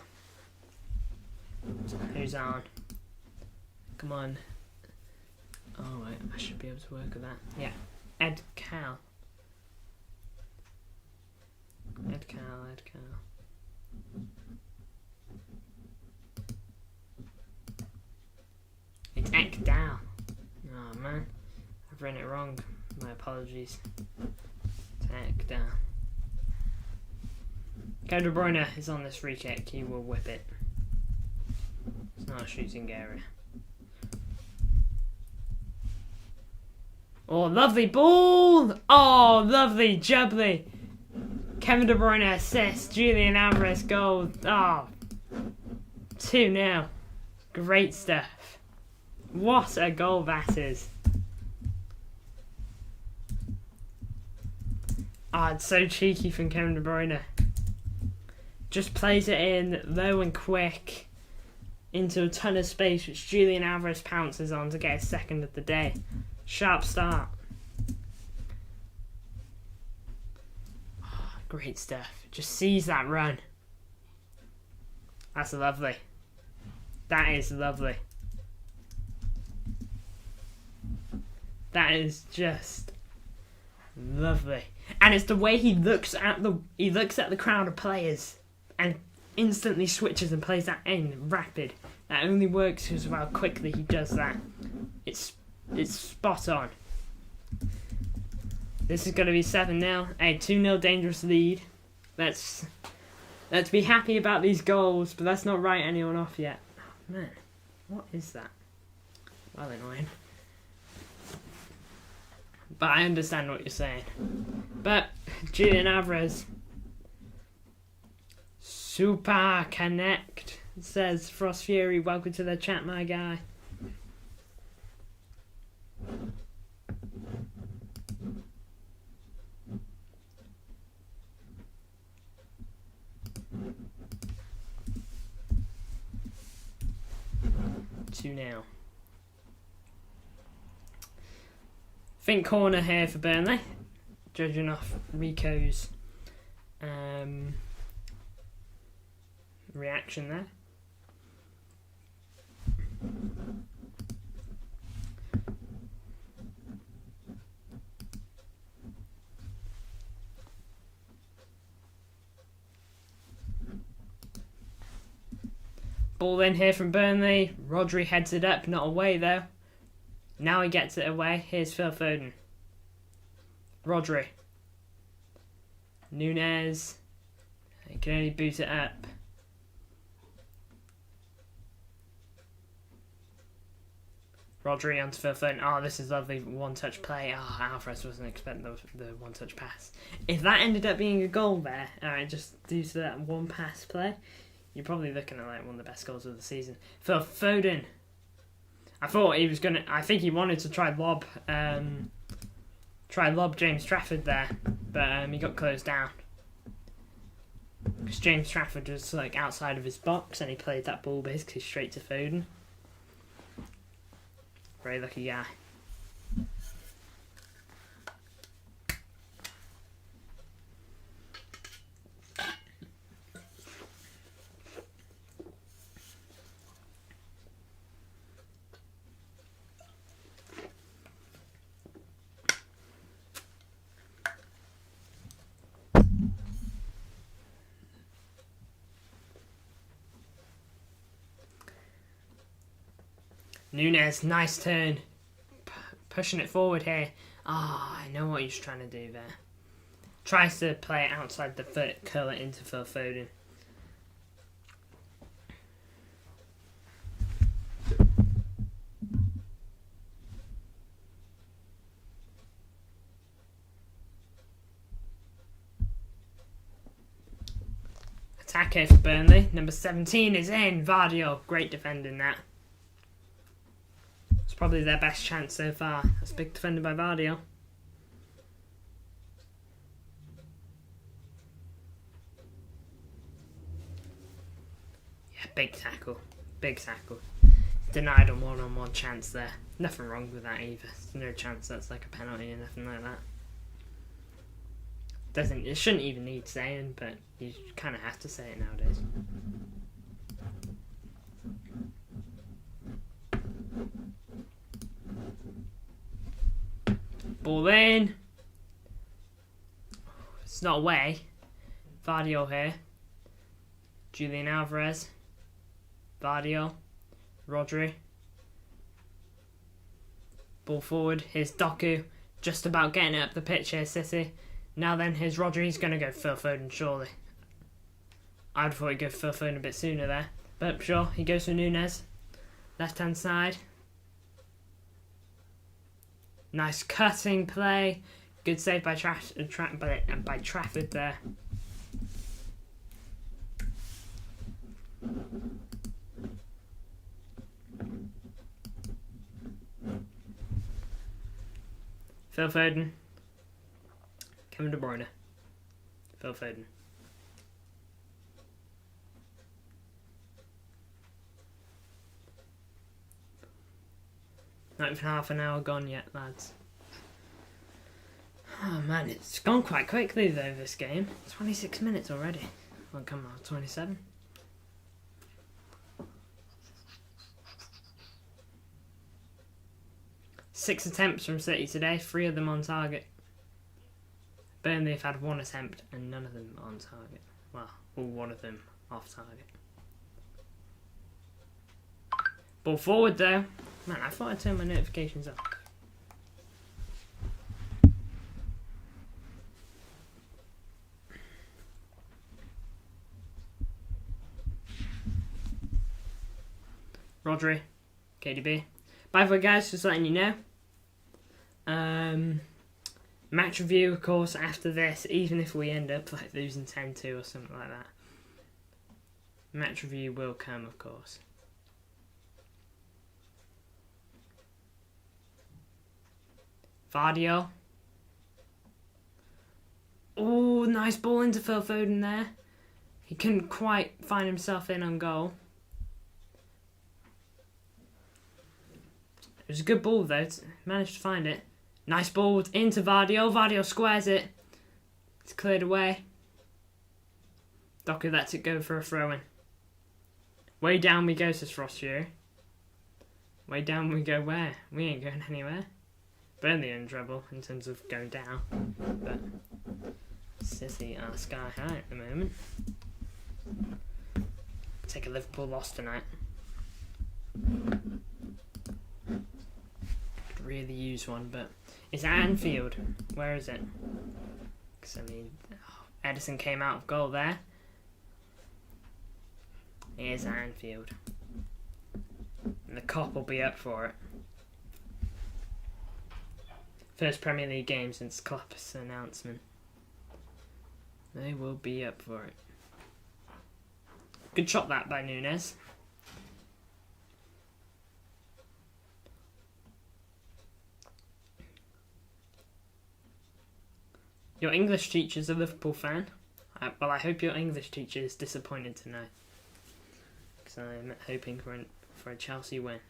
S1: Who's on? Come on. Oh wait, I should be able to work with that. Yeah. Ed Cal. Ed Cal. It's Ekdal. Oh man, I've written it wrong. My apologies. It's Ekdal. Kevin De Bruyne is on this free kick. He will whip it. It's not a shooting area. Oh, lovely ball! Oh, lovely jubbly. Kevin De Bruyne assist. Julian Alvarez goal. Oh, 2-0. Great stuff. What a goal that is. Oh, it's so cheeky from Kevin De Bruyne. Just plays it in low and quick into a ton of space, which Julian Alvarez pounces on to get his second of the day. Sharp start. Oh, great stuff. Just sees that run. That's lovely. That is lovely. That is just lovely. And it's the way he looks at the crowd of players and instantly switches and plays that in rapid. That only works because of how quickly he does that. It's spot on. This is going to be 7-0. A 2-0 dangerous lead. Let's be happy about these goals, but let's not write anyone off yet. Oh, man, what is that? Well annoying. But I understand what you're saying. But Julian Alvarez, super connect, says Frost Fury. Welcome to the chat, my guy. Two now. Think corner here for Burnley, judging off Rico's reaction there. Ball in here from Burnley. Rodri heads it up, not away though. Now he gets it away. Here's Phil Foden. Rodri. Nunez. He can only boot it up. Rodri onto Phil Foden. Oh, this is lovely one-touch play. Oh, Alvarez wasn't expecting the one-touch pass. If that ended up being a goal there, just due to that one pass play, you're probably looking at like one of the best goals of the season. Phil Foden. I think he wanted to try lob James Trafford there, but he got closed down. Because James Trafford was like outside of his box and he played that ball basically straight to Foden. Very lucky guy. Nunes, nice turn. Pushing it forward here. I know what he's trying to do there. Tries to play it outside the foot, curl it into Phil Foden. Attack here for Burnley. Number 17 is in. Vardio, great defending that. It's probably their best chance so far. That's big defended by Vardio. Yeah, big tackle. Big tackle. Denied a one-on-one chance there. Nothing wrong with that either. There's no chance that's like a penalty or nothing like that. It shouldn't even need saying, but you kind of have to say it nowadays. Ball in. It's not away. Vardio here. Julian Alvarez. Vardio. Rodri. Ball forward. Here's Doku. Just about getting it up the pitch here, City. Now then, here's Rodri. He's going to go Phil Foden, surely. I'd thought he'd go Phil Foden a bit sooner there. But sure, he goes for Nunes. Left-hand side. Nice cutting play. Good save by Trafford there. Phil Foden. Kevin De Bruyne. Phil Foden. Not even half an hour gone yet, lads. Oh man, it's gone quite quickly though, this game. 26 minutes already. Well, come on, 27. Six attempts from City today, 3 of them on target. Burnley have had 1 attempt and none of them on target. Well, all 1 of them off target. Ball forward though. Man, I thought I'd turn my notifications off. Rodri, KDB. By the way, guys, just letting you know. Match review, of course, after this, even if we end up like losing 10-2 or something like that. Match review will come, of course. Vardio. Oh, nice ball into Phil Foden there. He couldn't quite find himself in on goal. It was a good ball though. Managed to find it. Nice ball into Vardio. Vardio squares it. It's cleared away. Doku lets it go for a throw-in. Way down we go, says Frostfury. Way down we go where? We ain't going anywhere. Burnley in trouble in terms of going down, but City are sky high at the moment. Take a Liverpool loss tonight. Could really use one, but it's at Anfield. Where is it? Because I mean, Edison came out of goal there. It is at Anfield. And the cop will be up for it. First Premier League game since Klopp's announcement. They will be up for it. Good shot that by Núñez. Your English teacher's a Liverpool fan. Well, I hope your English teacher is disappointed tonight. Because I'm hoping for a Chelsea win.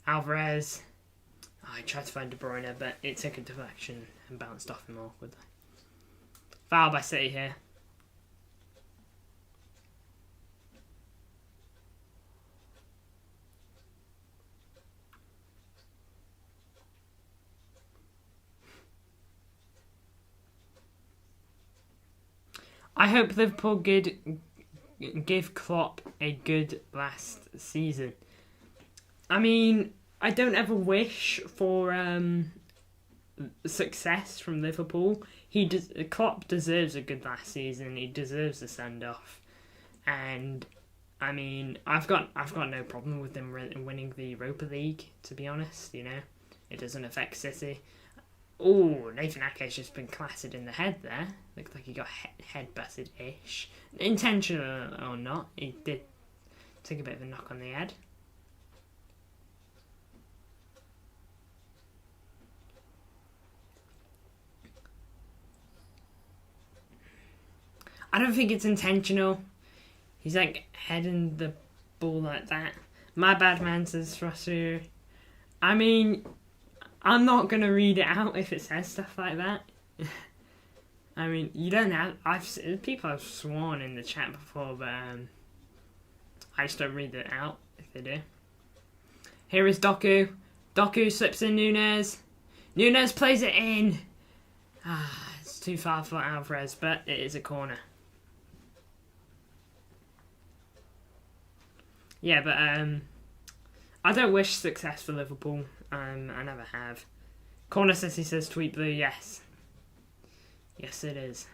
S1: Alvarez. Oh, I tried to find De Bruyne, but it took a deflection and bounced off him awkwardly. Foul by City here. I hope Liverpool give Klopp a good last season. I mean, I don't ever wish for success from Liverpool. Klopp deserves a good last season. He deserves a send off, and I mean, I've got no problem with them winning the Europa League. To be honest, you know, it doesn't affect City. Oh, Nathan Ake's just been clattered in the head there. Looked like he got head butted-ish. Intentional or not, he did take a bit of a knock on the head. I don't think it's intentional. He's like heading the ball like that. My bad, man, says Frosser. I mean, I'm not going to read it out if it says stuff like that. I mean, you don't have... people have sworn in the chat before, but I just don't read it out if they do. Here is Doku. Doku slips in Núñez. Núñez plays it in. It's too far for Alvarez, but it is a corner. Yeah, but I don't wish success for Liverpool. I never have. Corner City says tweet blue. Yes. Yes, it is.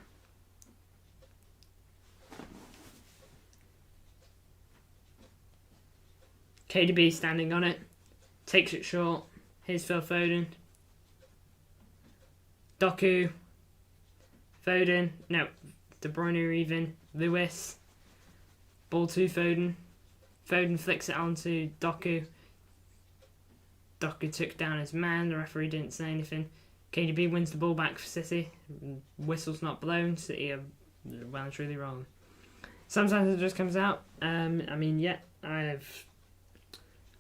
S1: KDB standing on it. Takes it short. Here's Phil Foden. Doku. Foden. No. De Bruyne even. Lewis. Ball to Foden. Foden flicks it onto Doku. Doku took down his man. The referee didn't say anything. KDB wins the ball back for City. Whistle's not blown. City are well and truly wrong. Sometimes it just comes out. I mean, yeah, I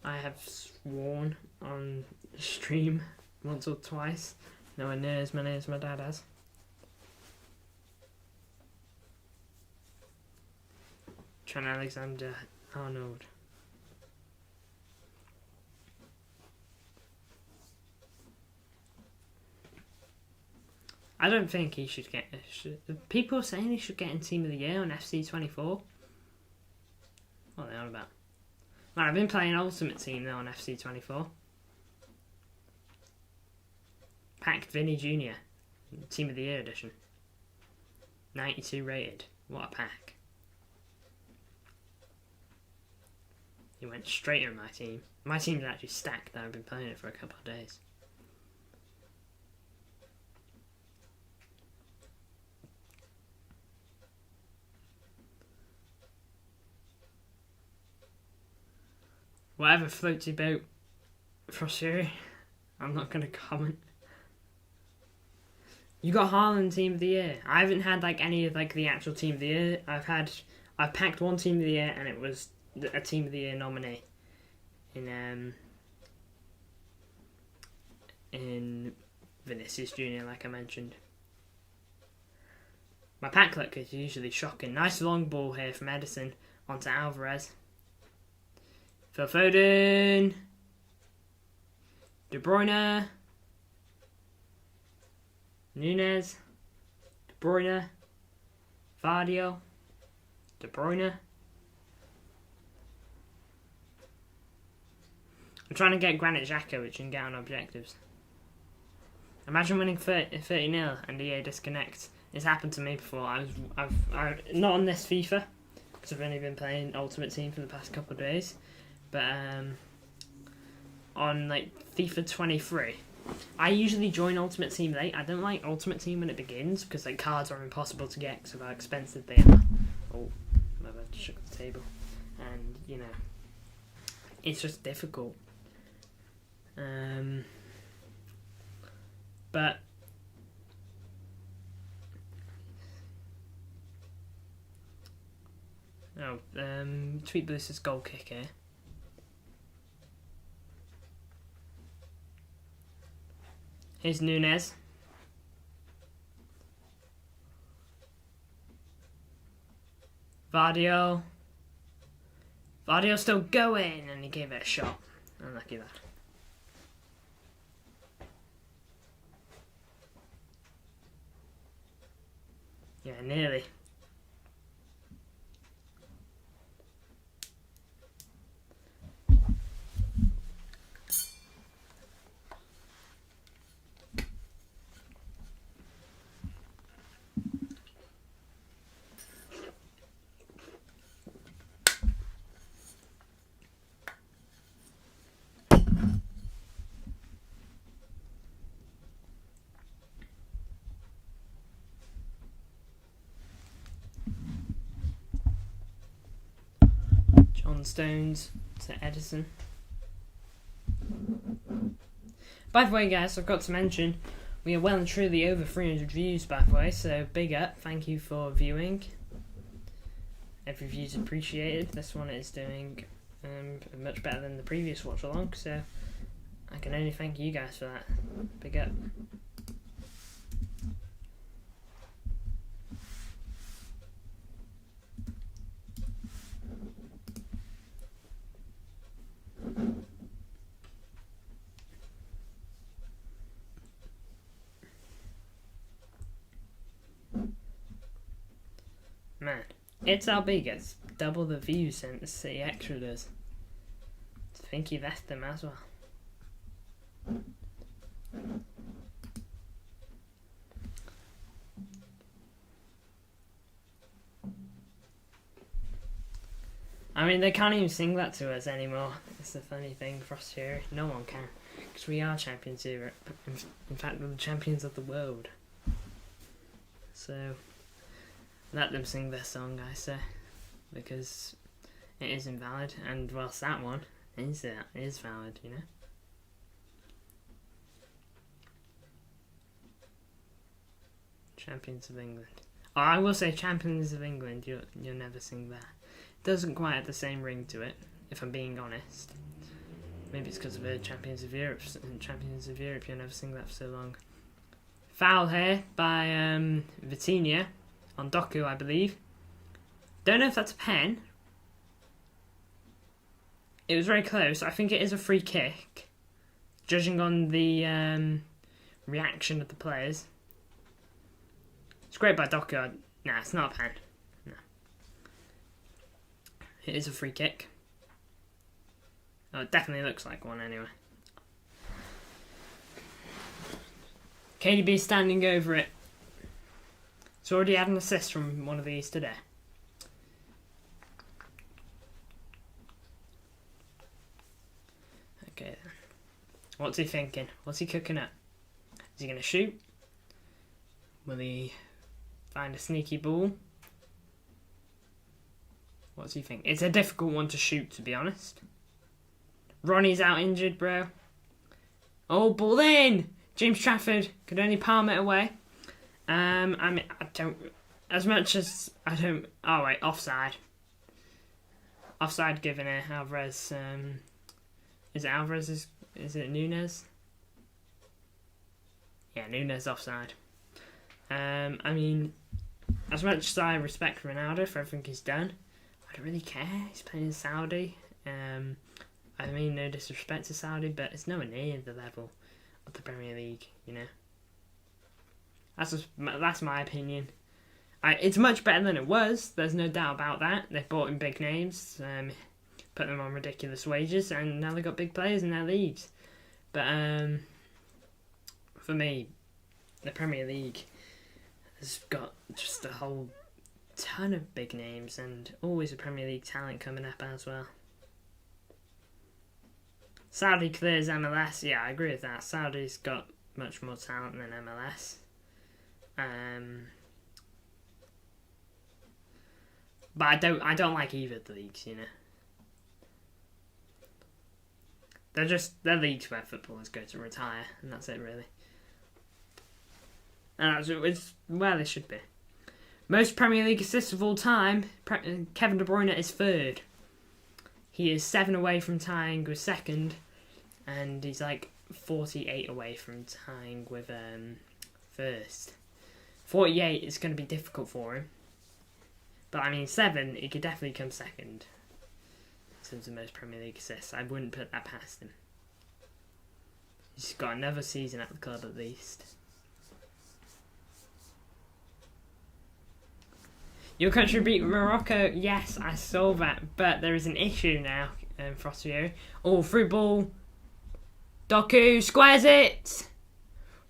S1: have sworn on stream once or twice. Nowhere near as many as my dad has. Trent Alexander-Arnold. I don't think he should get... People are saying he should get in Team of the Year on FC24. What are they on about? Well, I've been playing Ultimate Team though on FC24. Packed Vinny Jr. Team of the Year edition. 92 rated. What a pack. He went straight in my team. My team's actually stacked now. I've been playing it for a couple of days. Whatever floats your boat, Frosser. I'm not going to comment. You got Haaland Team of the Year. I haven't had like any of like the actual Team of the Year. I've packed one Team of the Year and it was a Team of the Year nominee in Vinicius Jr. like I mentioned. My pack luck is usually shocking. Nice long ball here from Edison onto Alvarez. Phil Foden. De Bruyne. Núñez. De Bruyne. Vardio. De Bruyne. I'm trying to get Granit Xhaka, which can get on objectives. Imagine winning 30-0 and EA disconnects It's happened to me before. I've not on this FIFA because I've only been playing Ultimate Team for the past couple of days, but on like FIFA 23, I usually join Ultimate Team late. I don't like Ultimate Team when it begins because like cards are impossible to get because of how expensive they are. Oh, my bad, shook the table, and you know, it's just difficult. But Tweet Booster's goal kick here. Here's Nunez. Vardio's still going, and he gave it a shot. Unlucky that. Yeah, nearly. John Stones to Edison. By the way, guys, I've got to mention we are well and truly over 300 views, by the way, so big up. Thank you for viewing. Every view's appreciated. This one is doing much better than the previous watch along, so I can only thank you guys for that. Big up. Man, XRB gets double the views than the City Extra does. I think he left them as well. I mean, they can't even sing that to us anymore. It's the funny thing for us here. No one can. Because we are champions of Europe. In fact, we're the champions of the world. So let them sing their song, I say, because it is invalid, and whilst that one is valid, you know. Champions of England. Oh, I will say Champions of England, you'll never sing that. It doesn't quite have the same ring to it, if I'm being honest. Maybe it's because of the Champions of Europe. Champions of Europe, you'll never sing that for so long. Foul here by Vitinha. On Doku, I believe. Don't know if that's a pen. It was very close. I think it is a free kick, judging on the reaction of the players. It's great by Doku. Nah, it's not a pen. No. It is a free kick. Oh, it definitely looks like one anyway. KDB standing over it. It's already had an assist from one of these today. Okay then. What's he thinking? What's he cooking up? Is he going to shoot? Will he find a sneaky ball? What's he think? It's a difficult one to shoot, to be honest. Ronnie's out injured, bro. Oh, ball in! James Trafford could only palm it away. I mean, I don't... As much as I don't... Oh, wait, offside. Offside given it. Alvarez... is it Alvarez? Is it Nunez? Yeah, Nunez offside. I mean, as much as I respect Ronaldo for everything he's done, I don't really care. He's playing in Saudi. I mean, no disrespect to Saudi, but it's nowhere near the level of the Premier League, you know? That's my opinion. It's much better than it was. There's no doubt about that. They've brought in big names, put them on ridiculous wages, and now they've got big players in their leagues. But for me, the Premier League, has got just a whole ton of big names and always a Premier League talent coming up as well. Saudi clears MLS. Yeah, I agree with that. Saudi's got much more talent than MLS. But I don't like either of the leagues, you know. They're leagues where footballers go to retire, and that's it really. And it's where they should be. Most Premier League assists of all time, Kevin De Bruyne is third. He is 7 away from tying with second, and he's like 48 away from tying with first. 48 is going to be difficult for him. But I mean, 7, he could definitely come second in terms of most Premier League assists. I wouldn't put that past him. He's got another season at the club at least. Your country beat Morocco. Yes, I saw that, but there is an issue now, Frosty. Oh, through ball. Doku squares it.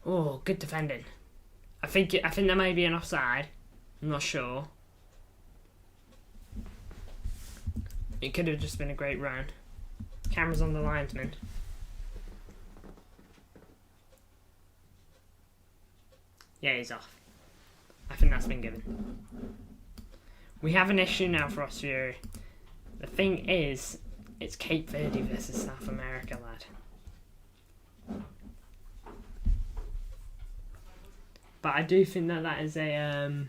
S1: Oh, good defending. I think there may be an offside. I'm not sure. It could have just been a great run. Camera's on the linesman. Yeah, he's off. I think that's been given. We have an issue now for Austria. The thing is, it's Cape Verde versus South America, lad. But I do think that is a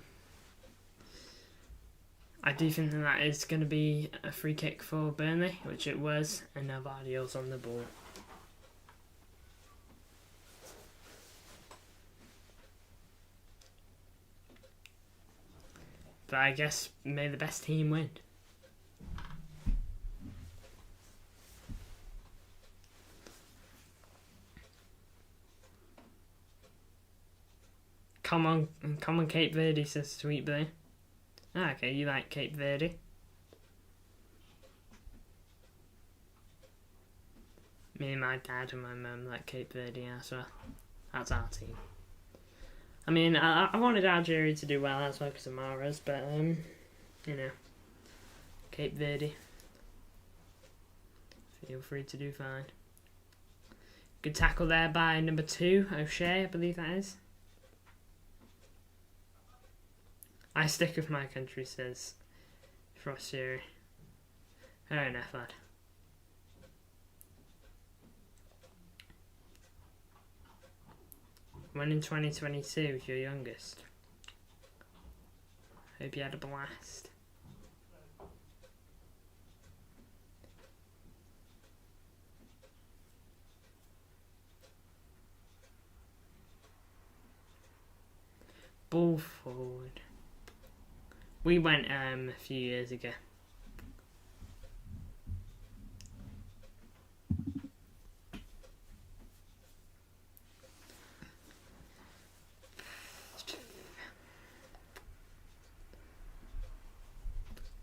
S1: I do think that is going to be a free kick for Burnley, which it was, and now Vardio's on the ball. But I guess may the best team win. Come on, Cape Verde, says Sweet Blue. Ah, okay, you like Cape Verde. Me and my dad and my mum like Cape Verde as well. That's our team. I mean, I wanted Algeria to do well as well because of Mahrez, but, you know, Cape Verde. Feel free to do fine. Good tackle there by number 2, Oshóva, I believe that is. I stick with my country, says Frosty. Fair enough, lad. When in 2022 was your youngest? Hope you had a blast. Ball forward. We went a few years ago.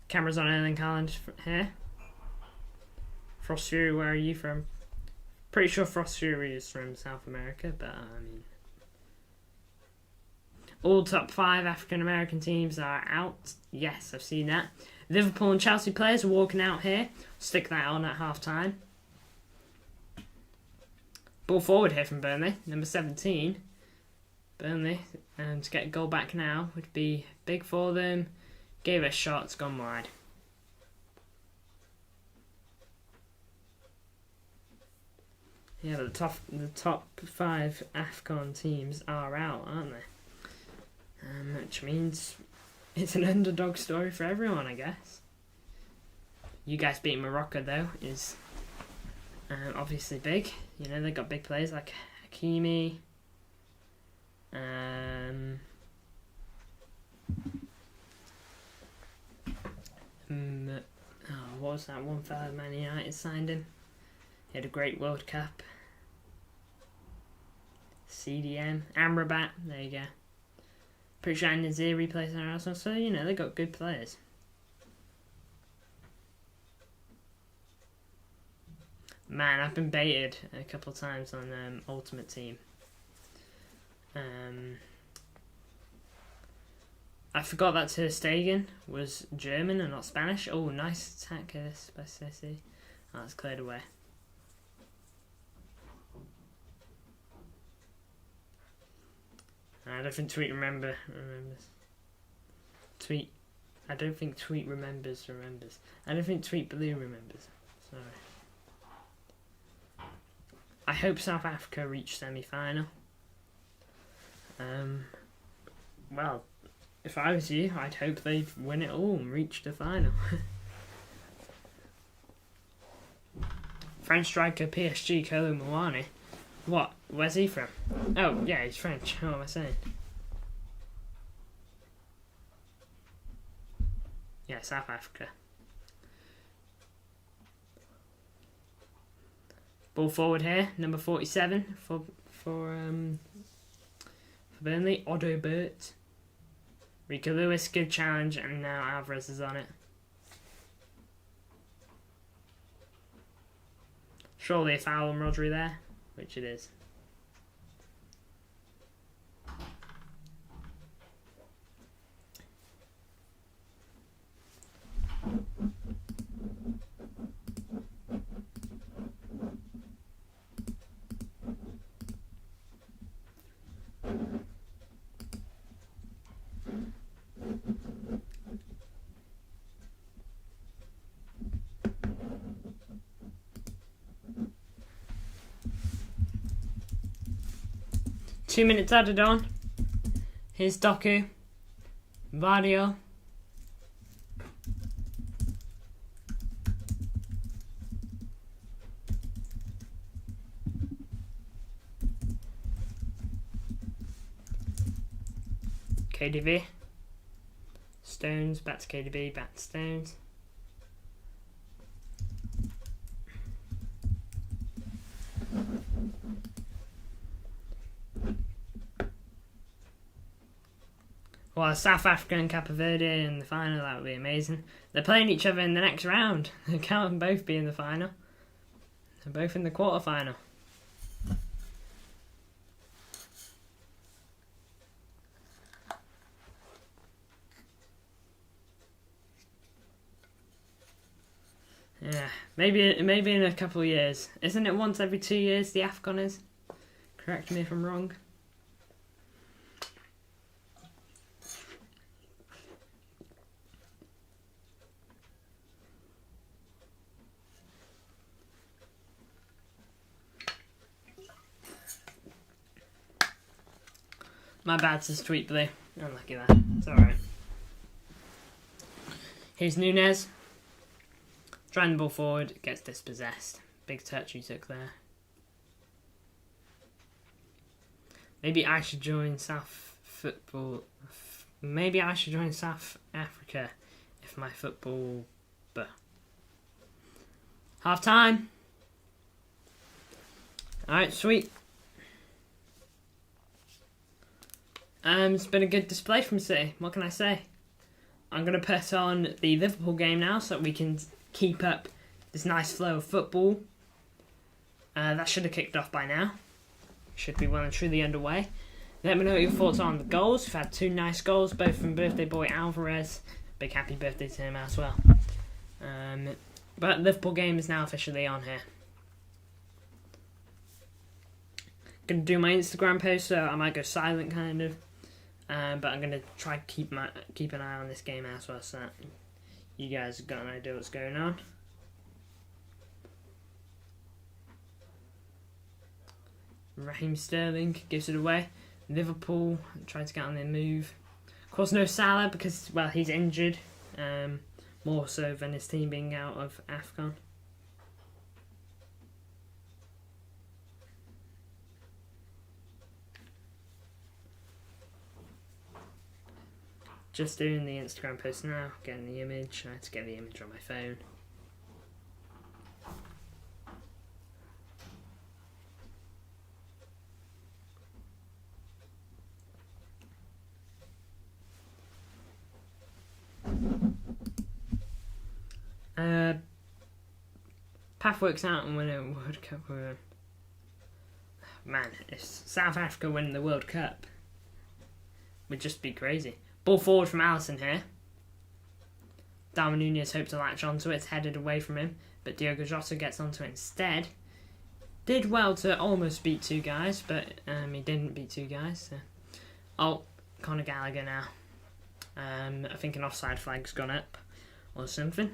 S1: Camera's on Erling Haaland here. Frost Fury, where are you from? Pretty sure Frost Fury is from South America, but I mean... All top 5 African American teams are out. Yes, I've seen that. Liverpool and Chelsea players are walking out here. Stick that on at half time. Ball forward here from Burnley, number 17. Burnley, and to get a goal back now would be big for them. Gave it a shot, it's gone wide. Yeah, but the top 5 AFCON teams are out, aren't they? Which means it's an underdog story for everyone, I guess. You guys beating Morocco, though, is obviously big. You know, they got big players like Hakimi. What was that one fella Man United signed him? He had a great World Cup. CDM. Amrabat, there you go. Pretty sure Naziri plays there also, so you know, they got good players. Man, I've been baited a couple of times on Ultimate Team. I forgot that Ter Stegen was German and not Spanish. Oh, nice attack this by City. Oh, that's cleared away. I don't think Tweet remembers. Tweet. I don't think Tweet remembers. I don't think Tweet Blue remembers. Sorry. I hope South Africa reach semi-final. Well, if I was you, I'd hope they'd win it all and reach the final. French striker PSG Kolo Muani. What? Where's he from? Oh, yeah, he's French. What am I saying? Yeah, South Africa. Ball forward here, number 47 for Burnley. Otto Burt. Rico Lewis, good challenge, and now Alvarez is on it. Surely a foul on Rodri there, which it is. Two minutes added on. Here's Doku. Vadio. KDB. Stones, back to KDB, back to Stones. Well, South Africa and Cape Verde in the final, that would be amazing. They're playing each other in the next round. They can't both be in the final. They're both in the quarter-final. Yeah, maybe in a couple of years. Isn't it once every 2 years the AFCON is? Correct me if I'm wrong. My bad, says Tweet Blue. Unlucky there. It's alright. Here's Nunez. Driving the ball forward, gets dispossessed. Big touch he took there. Maybe I should join South football. Maybe I should join South Africa if my football. But half time. Alright, sweet. It's been a good display from City. What can I say? I'm going to put on the Liverpool game now so that we can keep up this nice flow of football. That should have kicked off by now. Should be well and truly underway. Let me know what your thoughts are on the goals. We've had two nice goals, both from birthday boy Alvarez. Big happy birthday to him as well. But Liverpool game is now officially on here. Going to do my Instagram post, so I might go silent kind of. But I'm going to try to keep an eye on this game as well, so that you guys have got an idea what's going on. Raheem Sterling gives it away. Liverpool trying to get on their move. Of course, no Salah because, well, he's injured. More so than his team being out of AFCON. Just doing the Instagram post now, getting the image. I had to get the image on my phone. Path works out and win a World Cup. Man, if South Africa win the World Cup, would just be crazy. Ball forward from Alisson here. Darwin Núñez hoped to latch onto it. It's headed away from him, but Diogo Jota gets onto it instead. Did well to almost beat two guys, but he didn't beat two guys. So. Oh, Conor Gallagher now. I think an offside flag's gone up or something.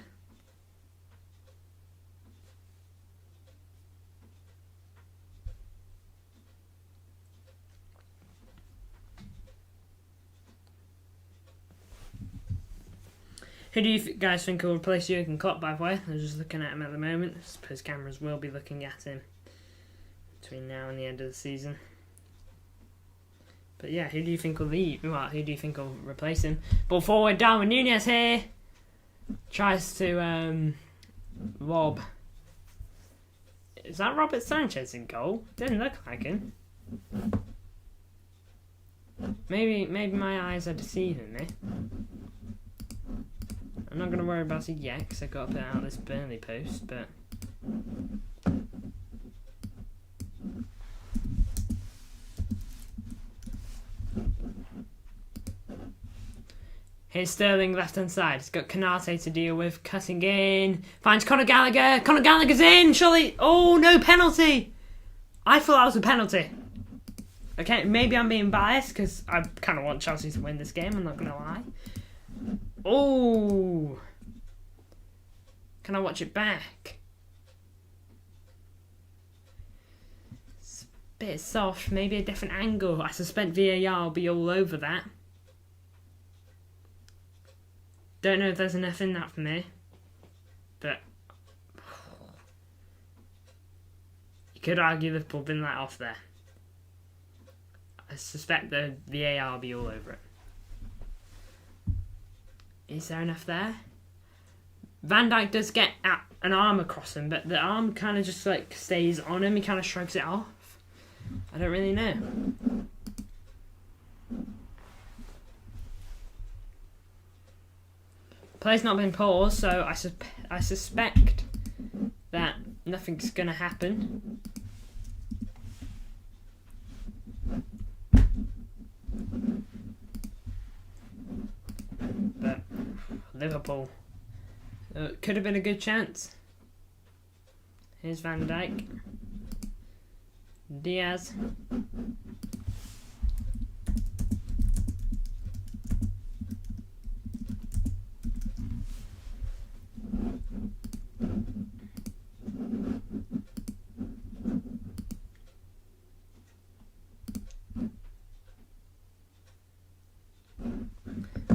S1: Who do you guys think will replace Jurgen Klopp, by the way? I'm just looking at him at the moment. I suppose cameras will be looking at him between now and the end of the season. But yeah, who do you think will leave? Well, who do you think will replace him? Ball forward, Darwin Núñez here. Tries to lob. Is that Robert Sanchez in goal? Didn't look like him. Maybe my eyes are deceiving me. I'm not going to worry about it yet because I've got to put out this Burnley post, but... Here's Sterling left hand side. He's got Canate to deal with, cutting in. Finds Conor Gallagher. Conor Gallagher's in, surely. Oh, no penalty. I thought that was a penalty. Okay, maybe I'm being biased because I kind of want Chelsea to win this game, I'm not going to lie. Oh, can I watch it back? It's a bit soft, maybe a different angle. I suspect VAR will be all over that. Don't know if there's enough in that for me, but you could argue Liverpool been let off there. I suspect the VAR will be all over it. Is there enough there? Van Dijk does get an arm across him, but the arm kind of just like stays on him. He kind of shrugs it off. I don't really know. Play's not been paused, so I suspect that nothing's going to happen. But Liverpool could have been a good chance. Here's Van Dijk. Diaz.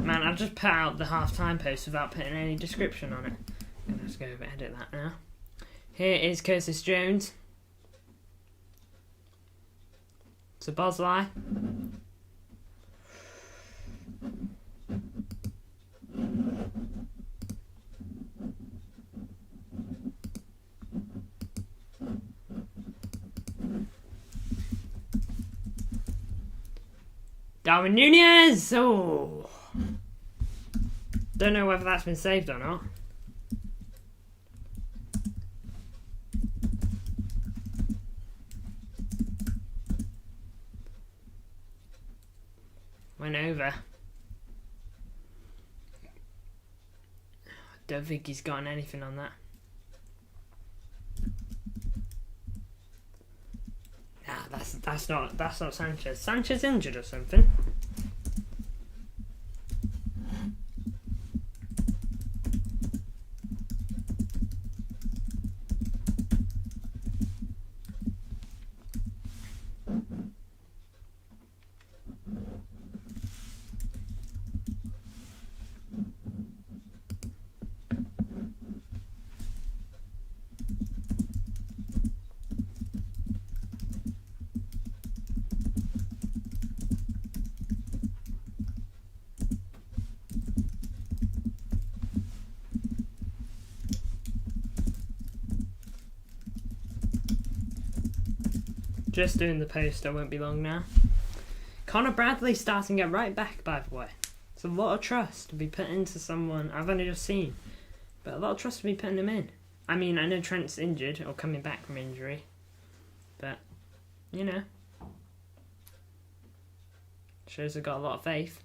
S1: Man, I've just put out the half-time post without putting any description on it. I'm going to have to go over edit that now. Here is Curtis Jones. To Bosley. Darwin Núñez! Oh! Don't know whether that's been saved or not. Went over. I don't think he's gotten anything on that. Nah, that's not Sanchez. Sanchez injured or something. Just doing the post, I won't be long now. Connor Bradley starting it right back, by the way. It's a lot of trust to be put into someone I've only just seen, but a lot of trust to be putting him in. I mean, I know Trent's injured, or coming back from injury, but, you know. Shows I've got a lot of faith.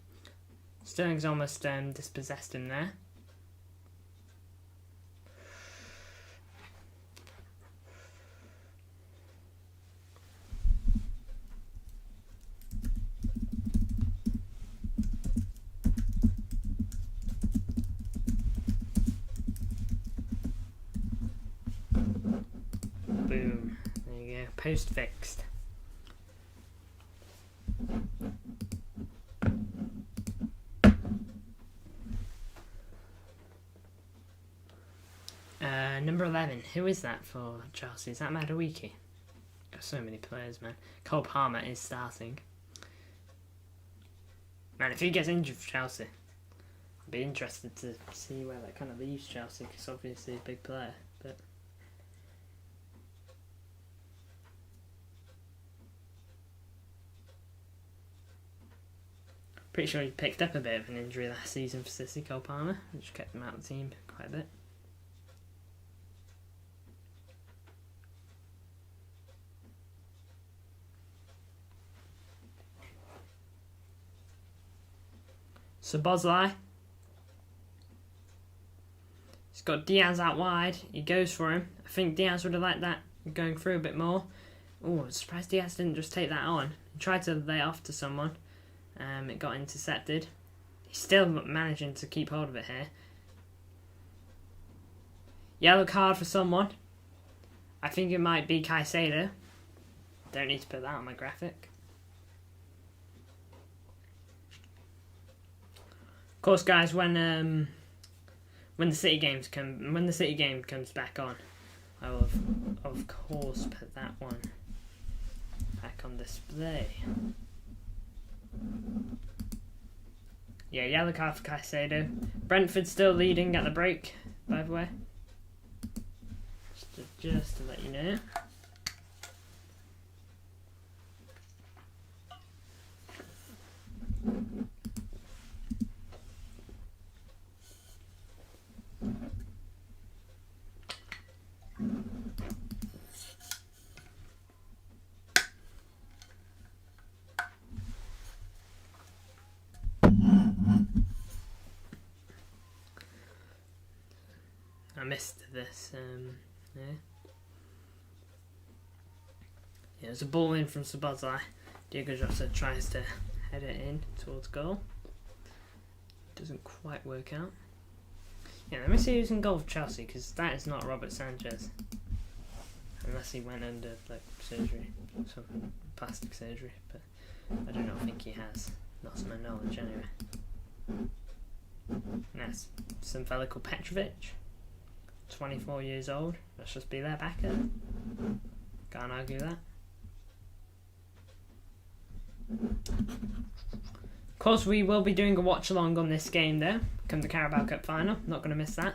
S1: Sterling's almost dispossessed him there. Boom. There you go. Post fixed. Number 11. Who is that for Chelsea? Is that Madueke? Got so many players, man. Cole Palmer is starting. Man, if he gets injured for Chelsea, I'd be interested to see where that kind of leaves Chelsea, because obviously he's a big player. But pretty sure he picked up a bit of an injury last season for City, Cole Palmer, which kept him out of the team quite a bit. Szoboszlai. He's got Diaz out wide. He goes for him. I think Diaz would have liked that going through a bit more. Oh, I'm surprised Diaz didn't just take that on. He tried to lay it off to someone. It got intercepted. He's still managing to keep hold of it here. Yellow card for someone. I think it might be Caicedo. Don't need to put that on my graphic. Of course, guys, when the City game comes back on, I will of course put that one back on display. Yeah, yellow card for Caicedo. Brentford still leading at the break, by the way. Just to let you know. I missed this. Yeah, there's a ball in from Szoboszlai. Diogo Jota tries to head it in towards goal. Doesn't quite work out. Yeah, let me see who's in goal for Chelsea, because that is not Robert Sanchez. Unless he went under like surgery, some plastic surgery, but I do not think he has. Not to my knowledge, anyway. And that's some fella called Petrovic. 24 years old. Let's just be their backer. Can't argue that. Of course, we will be doing a watch along on this game though. Come the Carabao Cup final. Not going to miss that.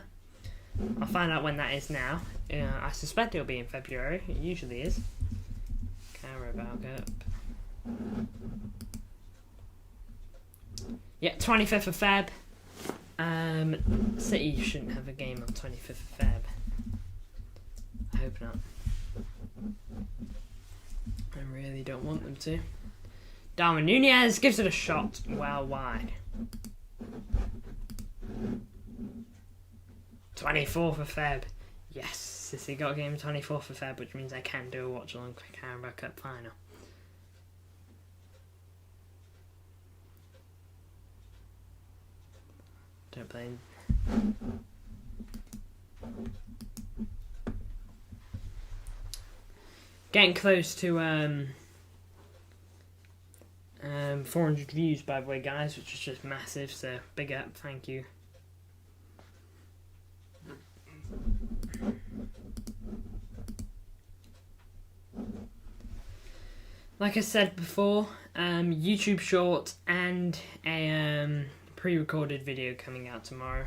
S1: I'll find out when that is now. I suspect it'll be in February. It usually is. Carabao Cup. Yeah, 25th of Feb. City shouldn't have a game on 25th of Feb. I hope not. I really don't want them to. Darwin Núñez gives it a shot well wide. 24th of Feb. Yes, City got a game 24th of Feb, which means I can do a watch along for Carabao Cup final. Don't play. Getting close to 400 views, by the way, guys, which is just massive. So big up, thank you. Like I said before, YouTube short and a pre-recorded video coming out tomorrow.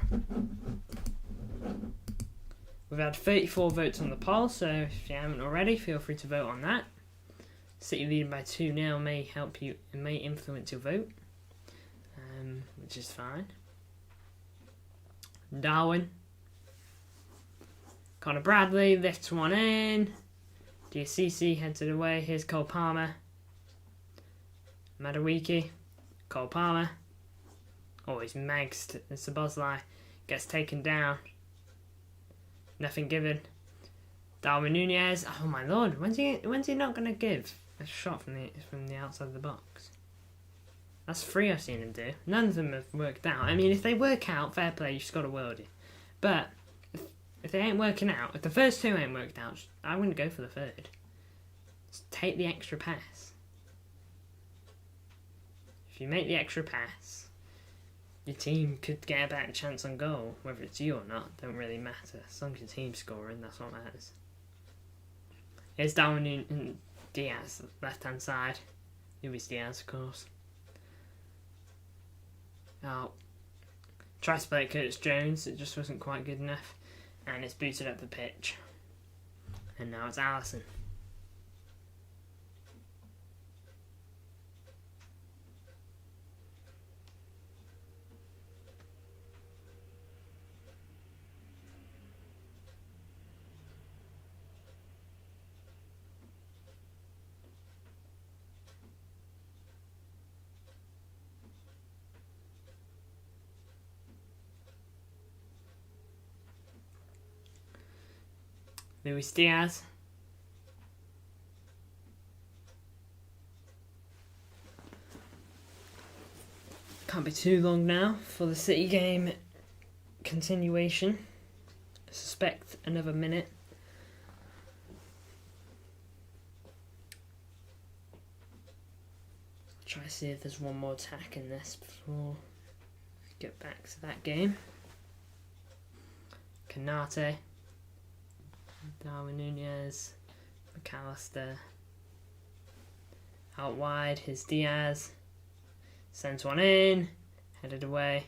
S1: We've had 34 votes on the poll, so if you haven't already, feel free to vote on that. City leading by 2-0 may help you, it may influence your vote, which is fine. Darwin. Connor Bradley lifts one in. Diacisi heads it away. Here's Cole Palmer. Madueke. Cole Palmer. Oh, he's megsed. Szoboszlai gets taken down. Nothing given. Darwin Núñez. Oh my lord, when's he not gonna give a shot from the outside of the box? That's 3 I've seen him do. None of them have worked out. I mean, if they work out, fair play, you've got a worldie. But if they ain't working out, if the first 2 ain't worked out, I wouldn't go for the third. Just take the extra pass. If you make the extra pass, your team could get a better chance on goal. Whether it's you or not, don't really matter. As long as your team's scoring, that's what matters. Here's Darwin Diaz, left hand side. Luis Diaz, of course. Oh, tries to play Curtis Jones, it just wasn't quite good enough. And it's booted up the pitch. And now it's Alisson. Luis Diaz. Can't be too long now for the City game continuation. I suspect another minute. Try to see if there's one more attack in this before we get back to that game. Kanate. Darwin Núñez, McAllister, out wide, here's Diaz, sends one in, headed away.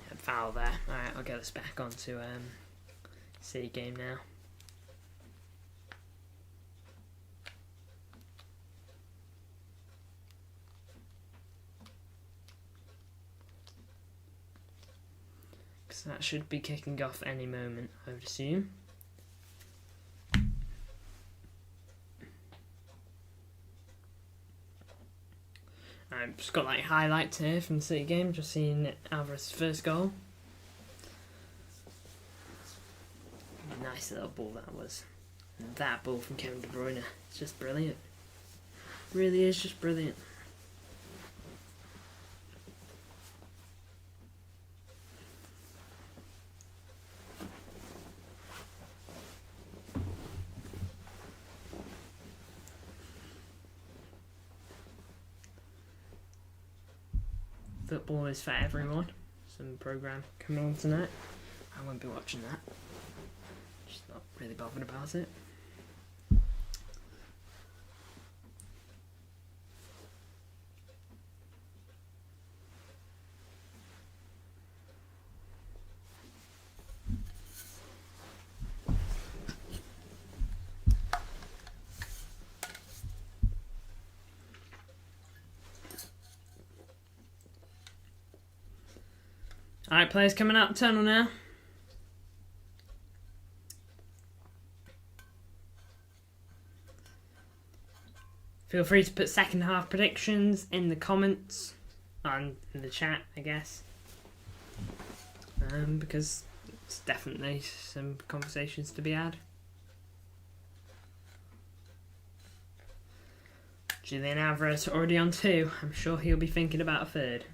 S1: Yeah, foul there. Alright, I'll get us back onto City game now. So that should be kicking off any moment, I would assume. I've just got like highlights here from the City game, just seeing Alvarez's first goal. Nice little ball that was. And that ball from Kevin De Bruyne, it's just brilliant. Really is just brilliant. Football is for everyone. Some programme coming on tonight. I won't be watching that. Just not really bothered about it. Alright, players coming out the tunnel now. Feel free to put second half predictions in the comments, and in the chat, I guess. Because it's definitely some conversations to be had. Julian Alvarez already on 2. I'm sure he'll be thinking about a third.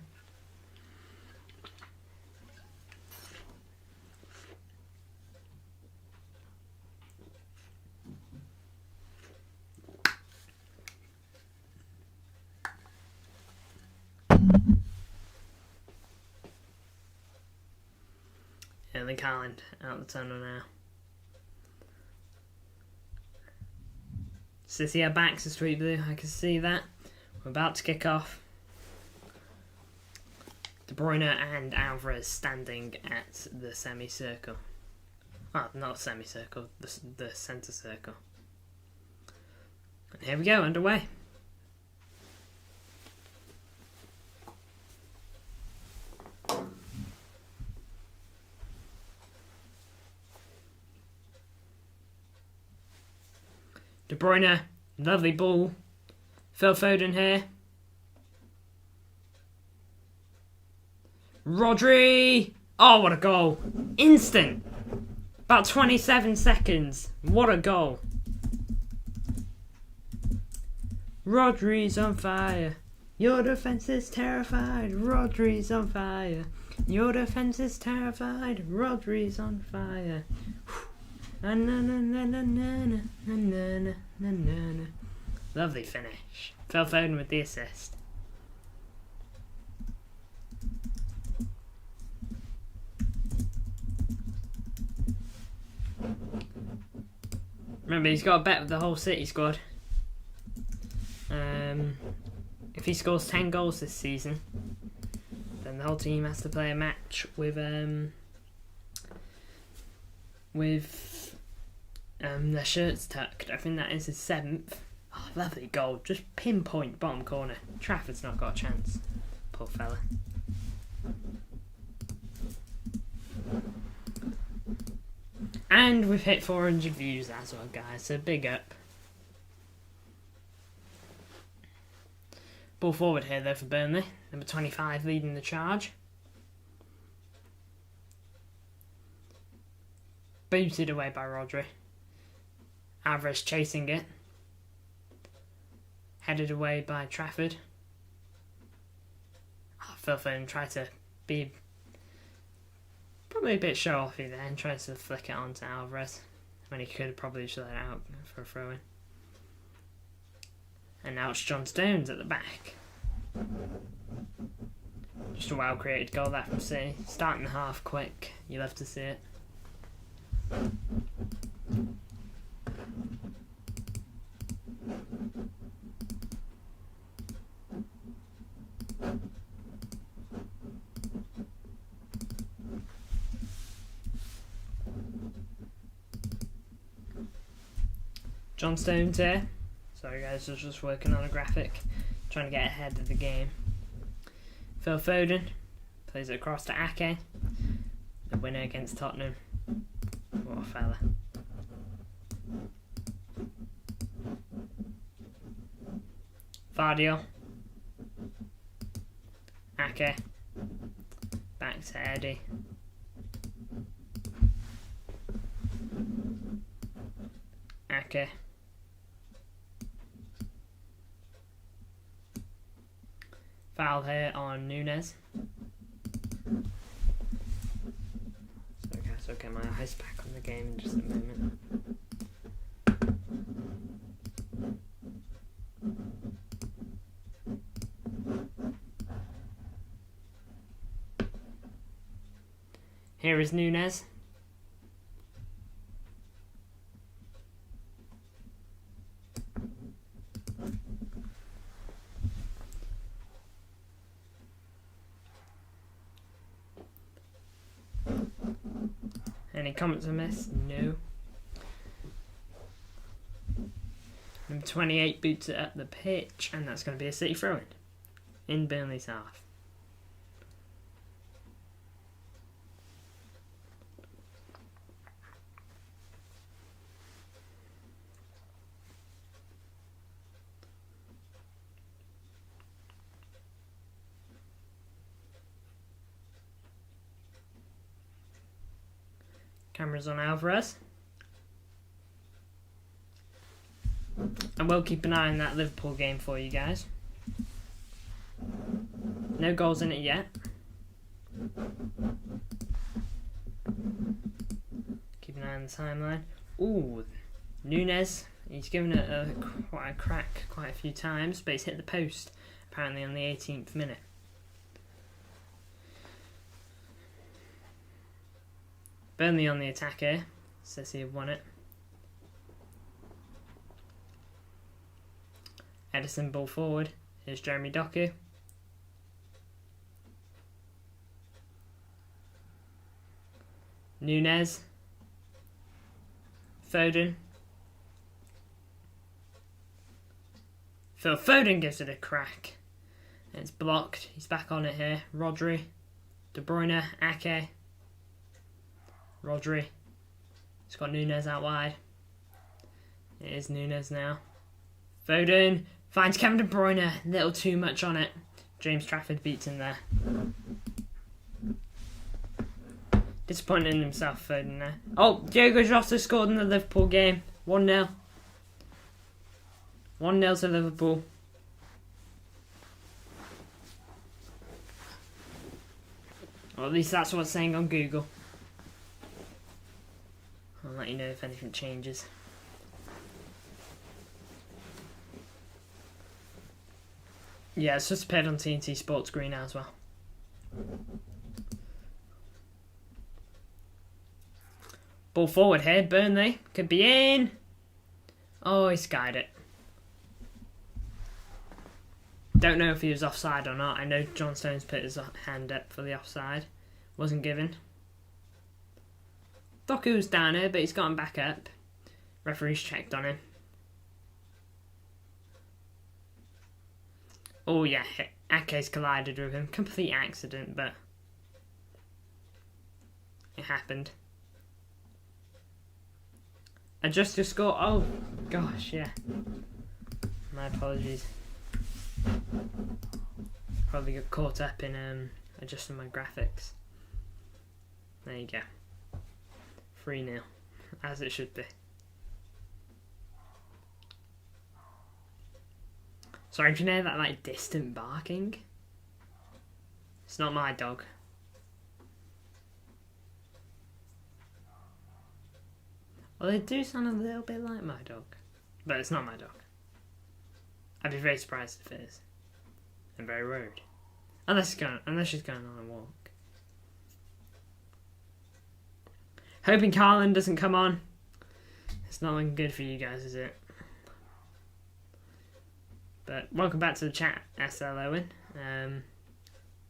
S1: Erling Haaland out the tunnel now. City are back to Street Blue, I can see that. We're about to kick off. De Bruyne and Alvarez standing at the semicircle. Oh, not semicircle, the centre circle. And here we go, underway. De Bruyne, lovely ball. Phil Foden here. Rodri! Oh, what a goal. Instant. About 27 seconds. What a goal. Rodri's on fire. Your defense is terrified. Rodri's on fire. Your defense is terrified. Rodri's on fire. Lovely finish. Phil Foden with the assist. Remember, he's got a bet with the whole City squad. If he scores 10 goals this season, then the whole team has to play a match with their shirts tucked. I think that is his 7th. Oh, lovely goal. Just pinpoint bottom corner. Trafford's not got a chance. Poor fella. And we've hit 400 views as well, guys, so big up. Ball forward here, though, for Burnley. Number 25 leading the charge. Booted away by Rodri. Alvarez chasing it. Headed away by Trafford. Oh, Phil Foden tried to be probably a bit show-offy there and tries to flick it onto Alvarez when he could have probably just let it out for a throw-in. And now it's John Stones at the back. Just a well-created goal there from City. Starting the half quick. You love to see it. John Stones here. Sorry guys, I was just working on a graphic, trying to get ahead of the game. Phil Foden plays it across to Ake, the winner against Tottenham. What a fella. Vardiel. Ake. Back to Eddie. Ake. Foul here on Nunes. So guys, I'll get my eyes back on the game in just a moment. Here is Nunes. Any comments on this? No. Number 28 boots it up the pitch, and that's going to be a City throw-in in Burnley's half. Cameras on Alvarez. And we'll keep an eye on that Liverpool game for you guys. No goals in it yet. Keep an eye on the timeline. Ooh, Nunes. He's given it quite a crack quite a few times, but he's hit the post apparently on the 18th minute. Burnley on the attack here. City have won it. Edison ball forward. Here's Jeremy Doku. Nunes. Foden. Phil Foden gives it a crack. It's blocked. He's back on it here. Rodri. De Bruyne. Ake. Rodri. He's got Nunes out wide. It is Nunes now. Foden finds Kevin De Bruyne. A little too much on it. James Trafford beats him there. Disappointed in himself, Foden there. Oh, Diogo Jota scored in the Liverpool game. 1-0. 1-0 to Liverpool. Or at least that's what's saying on Google. I'll let you know if anything changes. Yeah, it's just appeared on TNT Sports Screen now as well. Ball forward here, Burnley. Could be in. Oh, he skied it. Don't know if he was offside or not. I know John Stones put his hand up for the offside. Wasn't given. Doku's down here, but he's gotten back up. Referee's checked on him. Oh yeah, Ake's collided with him. Complete accident, but it happened. Adjust your score. Oh gosh, yeah. My apologies. Probably got caught up in adjusting my graphics. There you go. 3-0, as it should be. Sorry, do you know that like distant barking? It's not my dog. Well, they do sound a little bit like my dog, but it's not my dog. I'd be very surprised if it is. And very rude. Unless she's going on a walk. Hoping Haaland doesn't come on. It's not looking good for you guys, is it? But welcome back to the chat, SL Owen.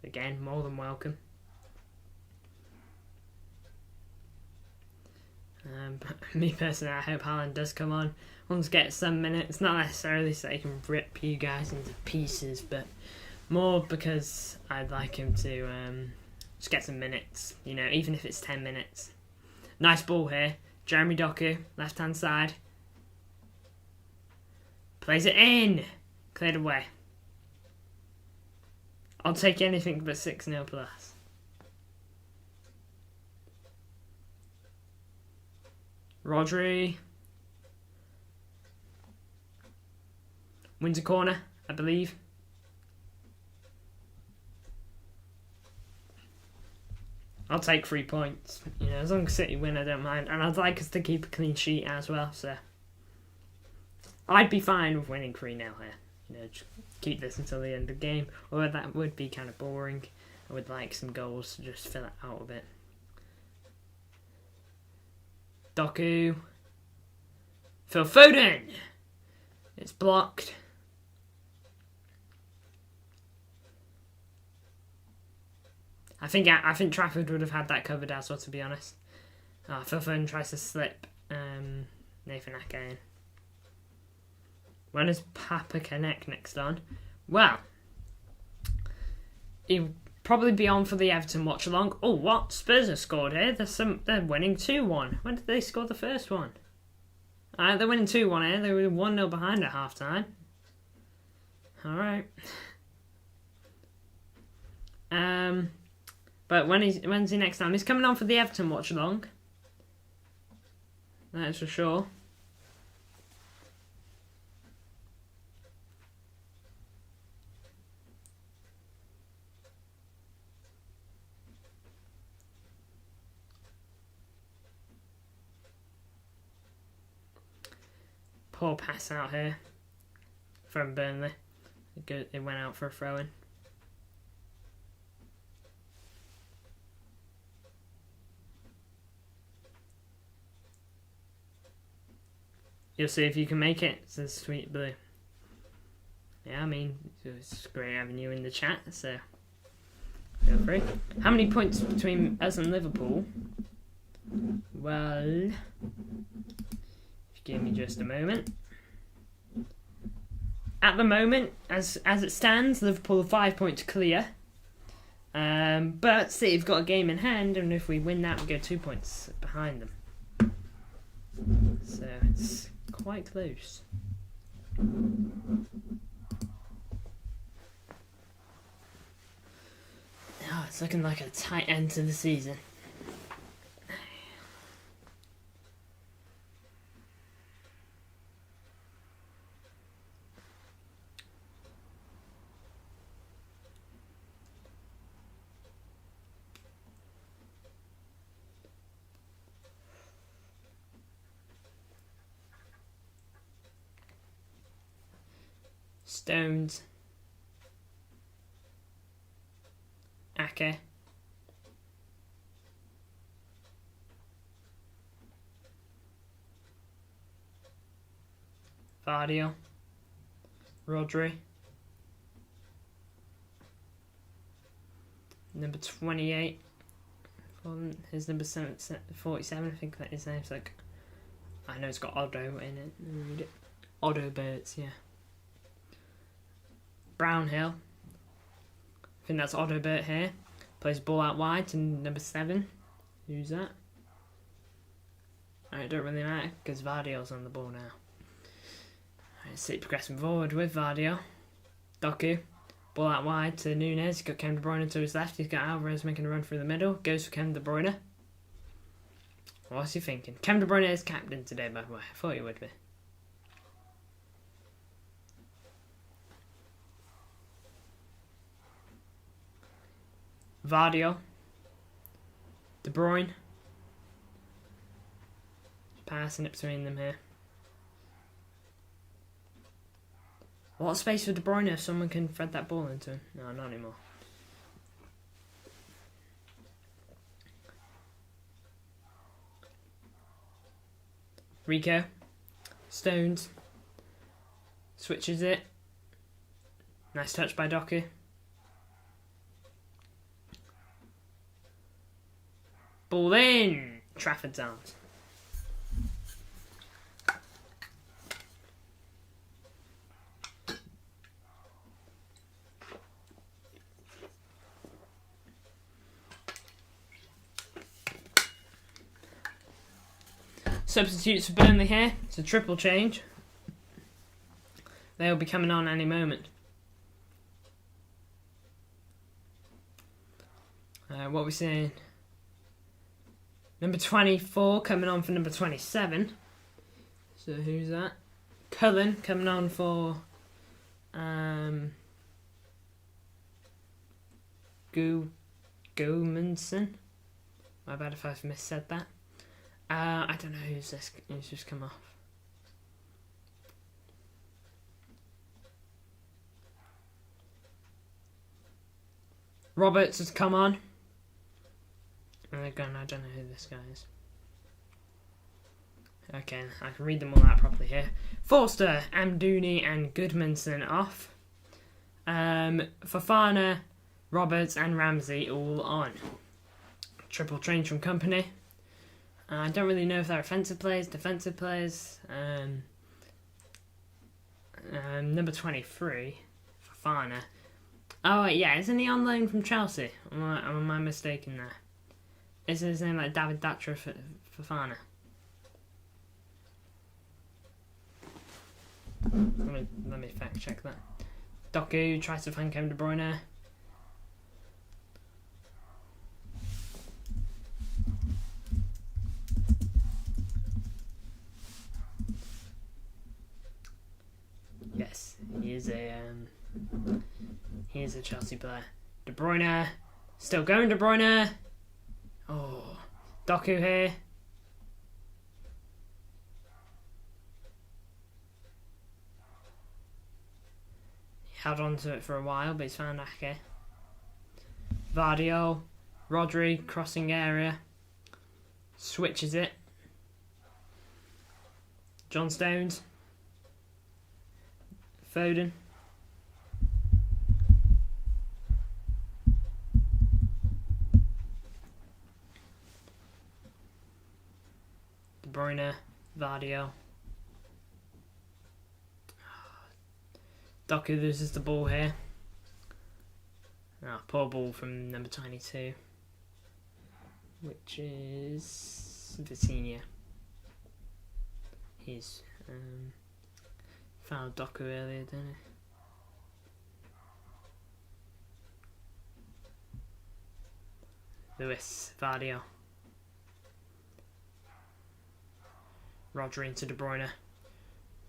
S1: Again, more than welcome. But me personally, I hope Haaland does come on. Wants to get some minutes, not necessarily so he can rip you guys into pieces, but more because I'd like him to just get some minutes, you know, even if it's 10 minutes. Nice ball here. Jeremy Doku, left hand side. Plays it in. Cleared away. I'll take anything but 6-0 plus. Rodri. Wins a corner, I believe. I'll take 3 points. You know, as long as City win, I don't mind. And I'd like us to keep a clean sheet as well, so I'd be fine with winning 3-0 here. You know, just keep this until the end of the game. Although that would be kind of boring. I would like some goals to just fill it out a bit. Doku. Phil Foden. It's blocked. I think Trafford would have had that covered as well, to be honest. Phil Foden tries to slip Nathan Ake in. When is Papa Connect next on? Well, he'll probably be on for the Everton watch-along. Oh, what? Spurs have scored here. They're winning 2-1. When did they score the first one? They're winning 2-1 here. They were 1-0 behind at half-time. Alright. But when's he next time? He's coming on for the Everton watch-along. That is for sure. Poor pass out here from Burnley. It went out for a throw-in. You'll see if you can make it, says Sweet Blue. Yeah, I mean, it's great having you in the chat, so feel free. How many points between us and Liverpool? Well, if you give me just a moment. At the moment, as it stands, Liverpool are 5 points clear. But City have got a game in hand, and if we win that, we go 2 points behind them. So it's quite close. Oh, it's looking like a tight end to the season. Stones. Ake. Vardio. Rodri. Number 28. His number 47, I think that his name's like. I know it's got Odo in it. Let me read it. Odo Birds, yeah. Brownhill. I think that's Odo Bert here. Plays ball out wide to number 7. Who's that? It don't really matter because Vardio's on the ball now. City progressing forward with Vardio. Doku. Ball out wide to Nunes. He's got Kevin De Bruyne to his left. He's got Alvarez making a run through the middle. Goes for Kevin De Bruyne. What's he thinking? Kevin De Bruyne is captain today, by the way. I thought he would be. Vardio. De Bruyne. Passing it between them here. What space for De Bruyne if someone can thread that ball into him? No, not anymore. Rico. Stones. Switches it. Nice touch by Doku. Ball in! Trafford's out. Substitutes for Burnley here. It's a triple change. They'll be coming on any moment. What are we saying? Number 24 coming on for number 27. So who's that? Cullen coming on for Goodmanson. My bad if I've missaid that. I don't know who's just come off. Roberts has come on. And again, I don't know who this guy is. Okay, I can read them all out properly here. Forster, Amdouni and Goodmanson off. Fofana, Roberts and Ramsey all on. Triple change from Company. I don't really know if they're offensive players, defensive players. Number 23, Fofana. Oh, yeah, isn't he on loan from Chelsea? Am I mistaken there? Isn't his name like David Datra Fofana? Let me fact check that. Doku tries to find Kevin De Bruyne. Yes, he is a Chelsea player. De Bruyne, still going De Bruyne. Oh, Doku here. He held on to it for a while, but he's found Ake. Vardio, Rodri, crossing area. Switches it. John Stones. Foden. De Bruyne, Vardio. Doku loses the ball here. Poor ball from number 22, which is Vitinha. He's fouled Doku earlier, didn't he? Lewis, Vardio. Rodri into De Bruyne.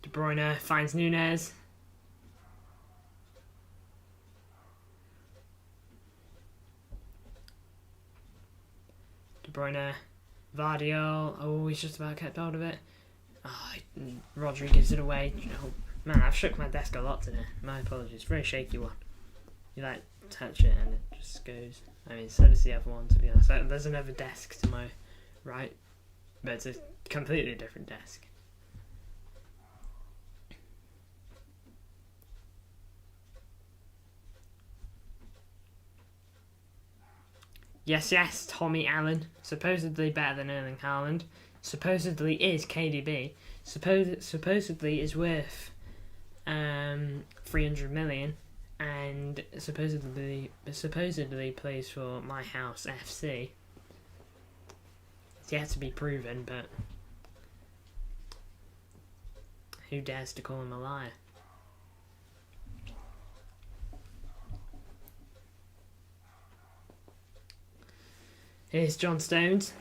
S1: De Bruyne finds Nunes. De Bruyne, Vardio. Oh, he's just about kept hold of it. Oh, Rodri gives it away. Man, I've shook my desk a lot today. My apologies. Very shaky one. You like touch it and it just goes. I mean, so does the other one, to be honest. There's another desk to my right, but it's a completely different desk. Yes, Tommy Allen. Supposedly better than Erling Haaland. Supposedly is KDB. Supposedly is worth 300 million. And supposedly plays for My House FC. It's yet to be proven, but who dares to call him a liar? Here's John Stones.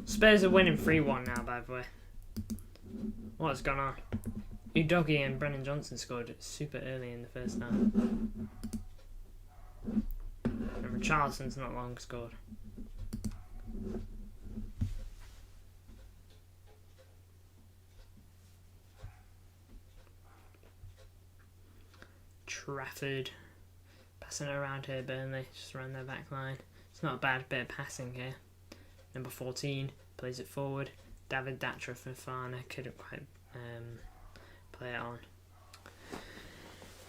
S1: Spurs are winning 3-1 now, by the way. What's gone on? Udogie and Brennan Johnson scored super early in the first half. And Richarlison's not long scored. Trafford. Passing it around here, Burnley. Just around their back line. It's not a bad bit of passing here. Number 14 plays it forward. David Datra Fofana couldn't quite play it on.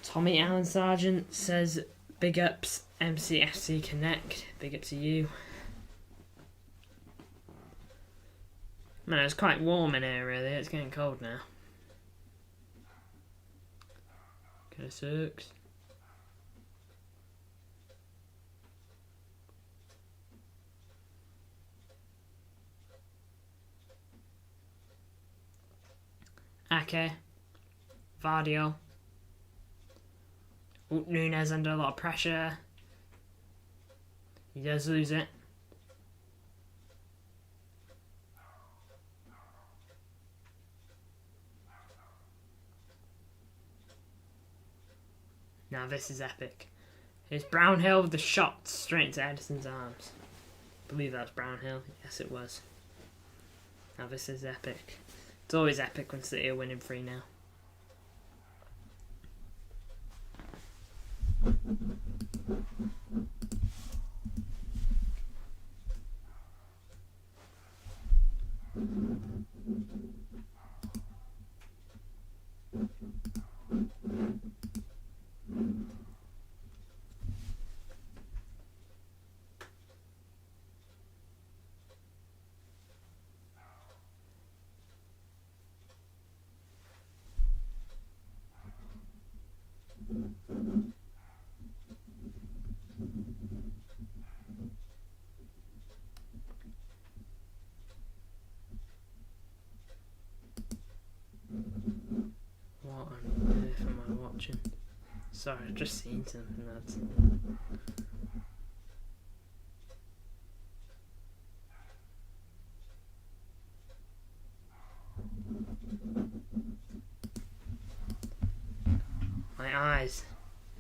S1: Tommy Allen Sargent says, big ups MCFC Connect. Big up to you. Man, it's quite warm in here really. It's getting cold now. Kinda sucks. Ake, Vardio. Nunez under a lot of pressure. He does lose it. Now this is epic. Here's Brownhill with the shot straight into Edison's arms. I believe that's Brownhill. Yes, it was. Now this is epic. It's always epic when City are winning 3-0. What on earth am I watching? Sorry, I've just seen something that's... My eyes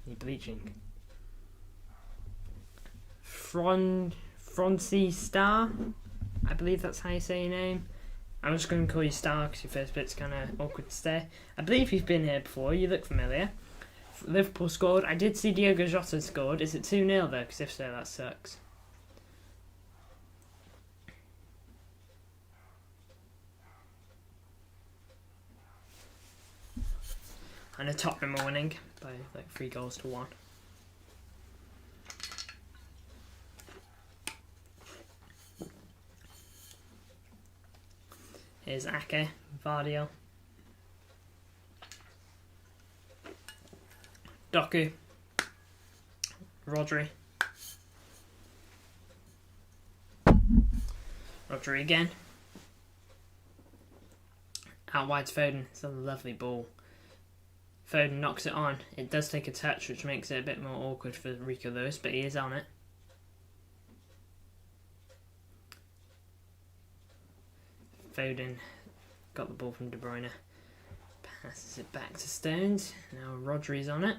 S1: need bleaching. Francie Star, I believe that's how you say your name. I'm just going to call you Star because your first bit's kind of awkward to say. I believe you've been here before, you look familiar. Liverpool scored. I did see Diogo Jota scored. Is it 2-0 though? Because if so, that sucks. And the Tottenham are winning by like 3-1. Here's Ake, Vardio, Doku, Rodri again. Out wide to Foden. It's a lovely ball. Foden knocks it on. It does take a touch, which makes it a bit more awkward for Rico Lewis, but he is on it. Foden got the ball from De Bruyne. Passes it back to Stones. Now Rodri's on it.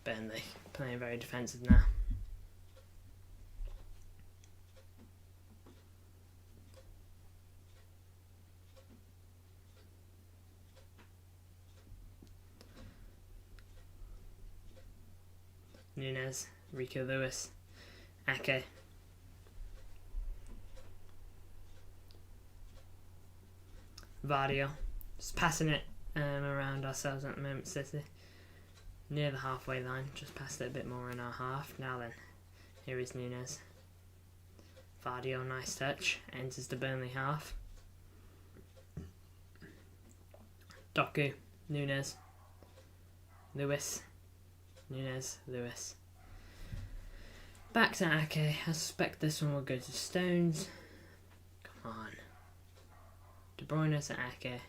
S1: Burnley playing very defensive now. Nunes, Rico Lewis, Ake. Vardio. Just passing it around ourselves at the moment, City. Near the halfway line, just passed it a bit more in our half. Now then, here is Nunes. Vardio, nice touch, enters the Burnley half. Doku, Nunes, Lewis, Nunes, Lewis. Back to Ake. I suspect this one will go to Stones. Come on. De Bruyne to Ake.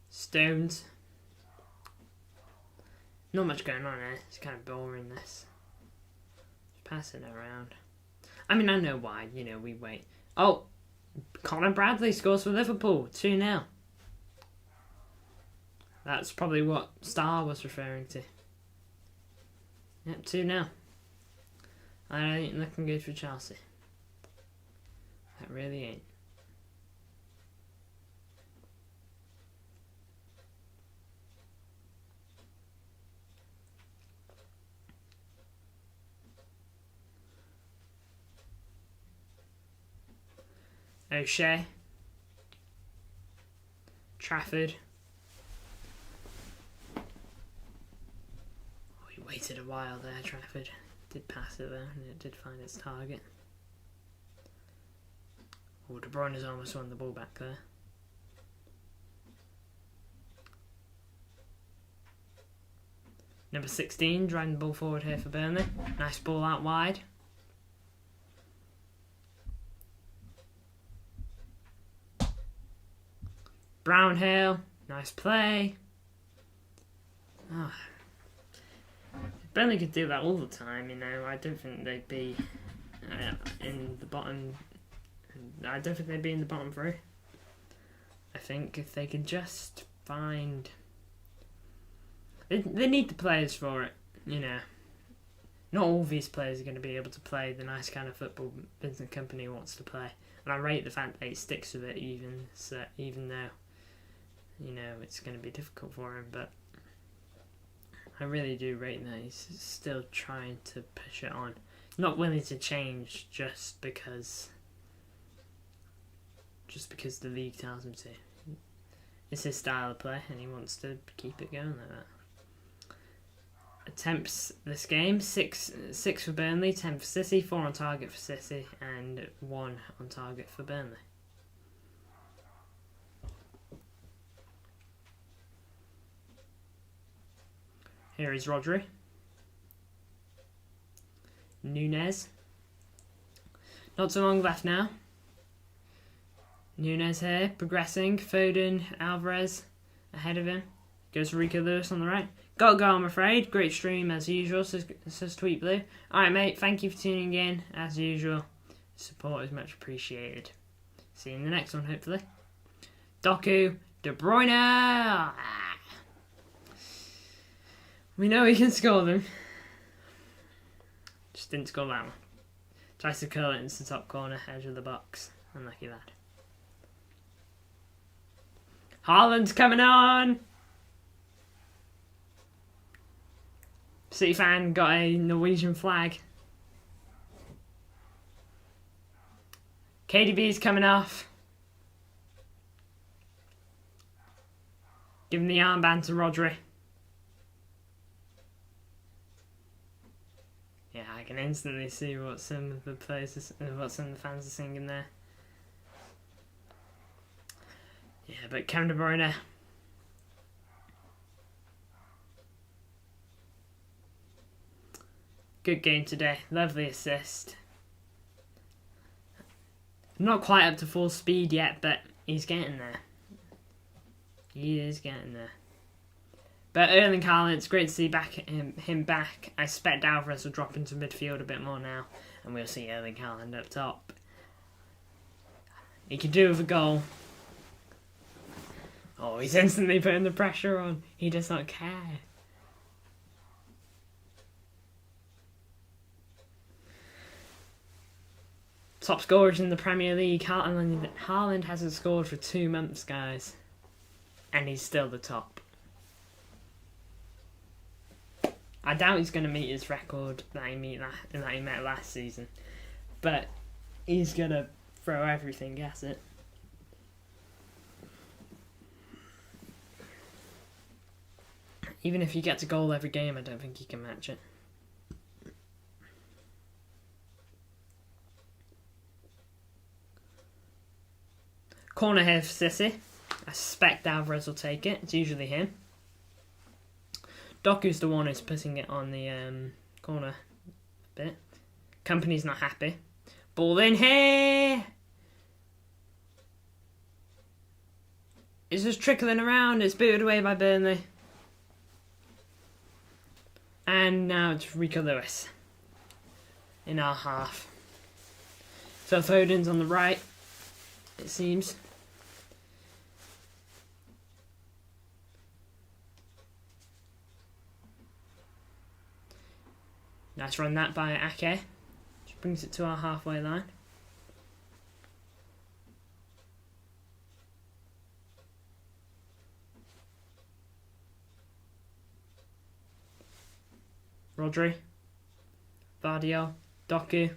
S1: Stones. Not much going on here. It's kind of boring, this. Just passing it around. I mean, I know why. You know, we wait. Oh! Conor Bradley scores for Liverpool. 2-0. That's probably what Star was referring to. Yep, 2-0. I ain't looking good for Chelsea. That really ain't. O'Shea, Trafford. Oh, he waited a while there, Trafford. Did pass it there, and it did find its target. Oh, De Bruyne has almost won the ball back there. Number 16, driving the ball forward here for Burnley. Nice ball out wide. Brownhill, nice play. Oh. Burnley could do that all the time, you know. I don't think they'd be in the bottom. I don't think they'd be in the bottom three. I think if they could just find, they need the players for it, you know. Not all these players are going to be able to play the nice kind of football Vincent Kompany wants to play, and I rate the fact that he sticks with it, even though, you know, it's going to be difficult for him. But I really do rate that he's still trying to push it on, not willing to change just because the league tells him to. It's his style of play, and he wants to keep it going like that. Attempts this game, 6 for Burnley, 10 for City, 4 on target for City, and 1 on target for Burnley. Here is Rodri. Nunes. Not so long left now. Nunes here, progressing. Foden, Alvarez ahead of him. Goes for Rico Lewis on the right. Got to go, I'm afraid. Great stream as usual, says Tweet Blue. Alright, mate, thank you for tuning in as usual. Support is much appreciated. See you in the next one, hopefully. Doku, De Bruyne. Ah. We know he can score them. Just didn't score that one. Tries to curl it into the top corner, edge of the box. Unlucky lad. Haaland's coming on! City fan got a Norwegian flag. KDB's coming off. Giving the armband to Rodri. Yeah, I can instantly see what some of the fans are singing there. Yeah, but Kevin De Bruyne. Good game today. Lovely assist. Not quite up to full speed yet, but he's getting there. He is getting there. But Erling Haaland, it's great to see him back. I expect Alvarez will drop into midfield a bit more now, and we'll see Erling Haaland up top. He could do with a goal. Oh, he's instantly putting the pressure on. He does not care. Top scorers in the Premier League. Haaland hasn't scored for 2 months, guys. And he's still the top. I doubt he's going to meet his record that he met last season. But he's going to throw everything at it. Even if he gets a goal every game, I don't think he can match it. Corner here for City. I suspect Alvarez will take it. It's usually him. Doku's the one who's putting it on the corner bit. Company's not happy. Ball in here! It's just trickling around. It's booted away by Burnley. And now it's Rico Lewis in our half. So Foden's on the right, it seems. Nice run that by Ake, which brings it to our halfway line. Rodri, Vardio, Doku.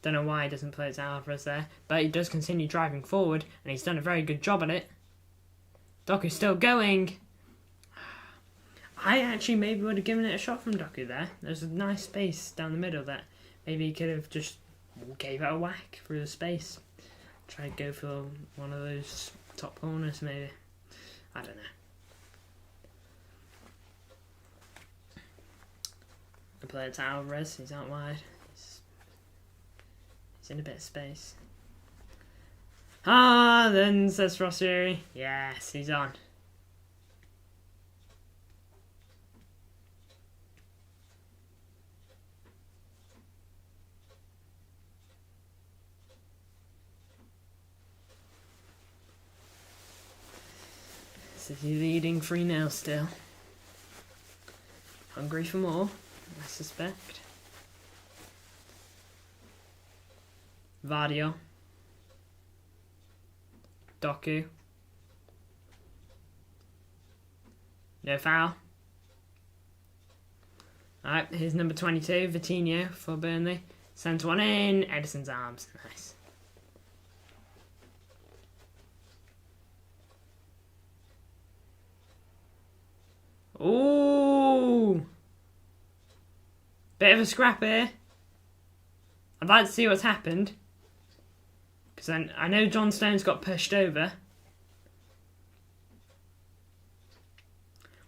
S1: Don't know why he doesn't play it to Alvarez there, but he does continue driving forward, and he's done a very good job at it. Doku's still going. I actually maybe would have given it a shot from Doku there. There's a nice space down the middle that maybe he could have just gave it a whack through the space. Try to go for one of those top corners maybe. I don't know. The player to Alvarez, he's out wide. He's in a bit of space. Ah, then says Rosseri. Yes, he's on. City leading 3-0 still. Hungry for more, I suspect. Vardio. Doku. No foul. Alright, here's number 22, Vitinho for Burnley. Sends one in, Edison's arms. Nice. Ooh! Bit of a scrap here. I'd like to see what's happened. Because I know John Stones got pushed over.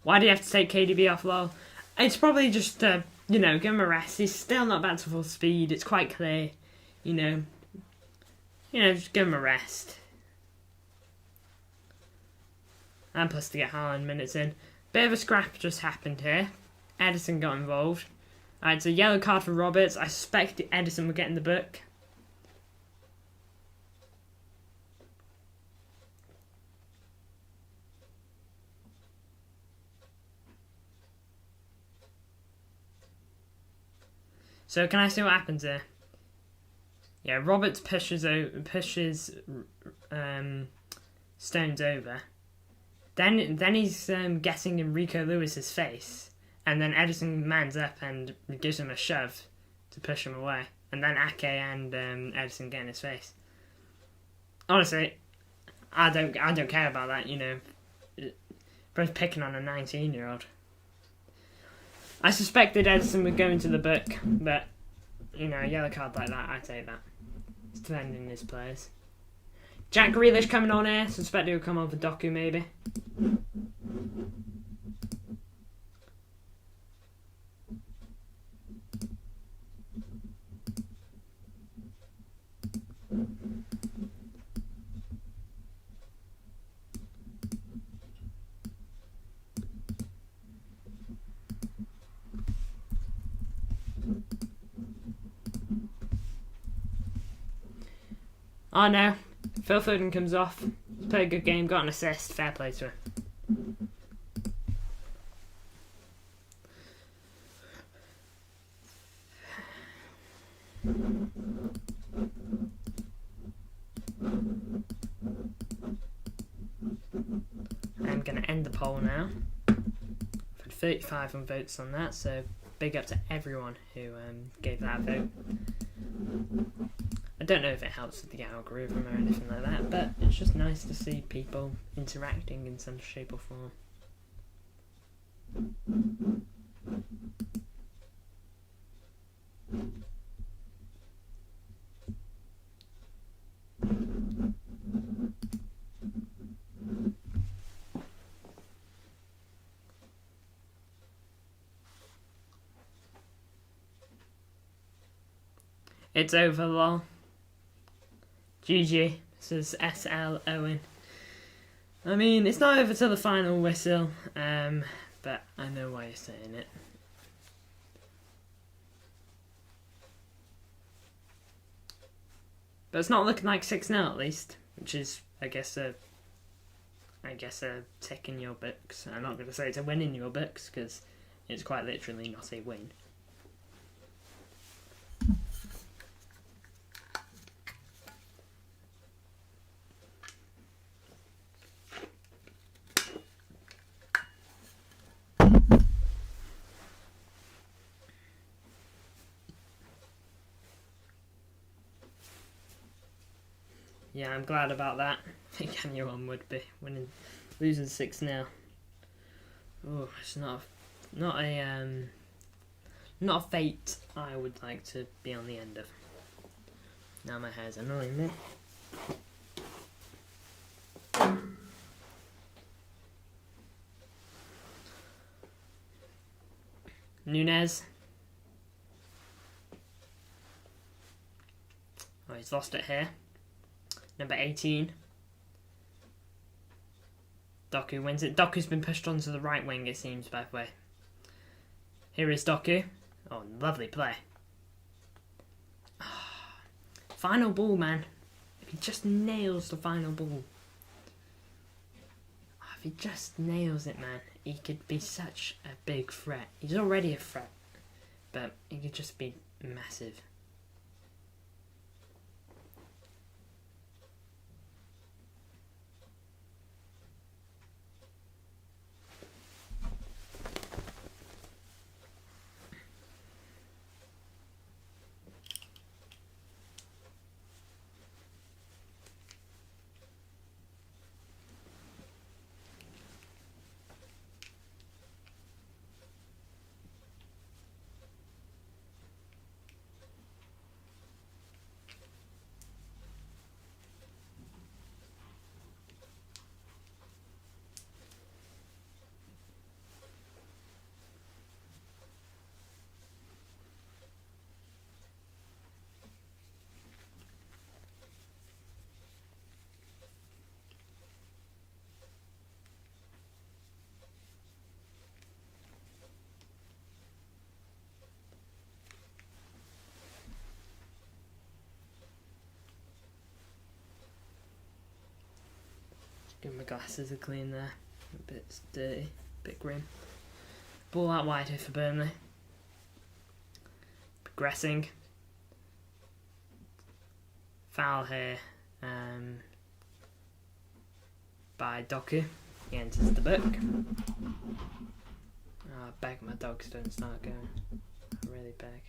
S1: Why do you have to take KDB off, lol? It's probably just, give him a rest. He's still not back to full speed. It's quite clear, just give him a rest. And plus to get Haaland minutes in. Bit of a scrap just happened here. Edison got involved. Alright, so yellow card for Roberts. I suspect Edison will get in the book. So can I see what happens here? Yeah, Roberts pushes Stones over. Then he's getting in Rico Lewis's face, and then Edison mans up and gives him a shove to push him away, and then Ake and Edison get in his face. Honestly, I don't care about that. Both picking on a 19-year-old. I suspected Edison would go into the book, but a yellow card like that, I take that. It's defending his players. Jack Grealish coming on here. Suspect he'll come on for Doku maybe. Oh no, Phil Foden comes off. He's played a good game, got an assist. Fair play to him. I'm going to end the poll now. I've had 35 votes on that, so big up to everyone who gave that a vote. I don't know if it helps with the algorithm or anything like that, but it's just nice to see people interacting in some shape or form. It's over, lol. GG, says SL Owen. I mean, it's not over till the final whistle, but I know why you're saying it. But it's not looking like 6-0 at least, which is, I guess a tick in your books. I'm not going to say it's a win in your books, because it's quite literally not a win. Yeah, I'm glad about that. I think anyone would be losing 6-0. Oh, it's not a fate I would like to be on the end of. Now my hair's annoying me. Nunez. Oh, he's lost it here. Number 18. Doku wins it. Doku's been pushed onto the right wing, it seems, by the way. Here is Doku. Oh, lovely play. Final ball, man. If he just nails the final ball. If he just nails it, man, he could be such a big threat. He's already a threat, but he could just be massive. Give my glasses a clean there. A bit dirty, a bit grim. Ball out wide here for Burnley. Progressing. Foul here by Doku. He enters the book. Oh, I beg my dogs don't start going. I really beg.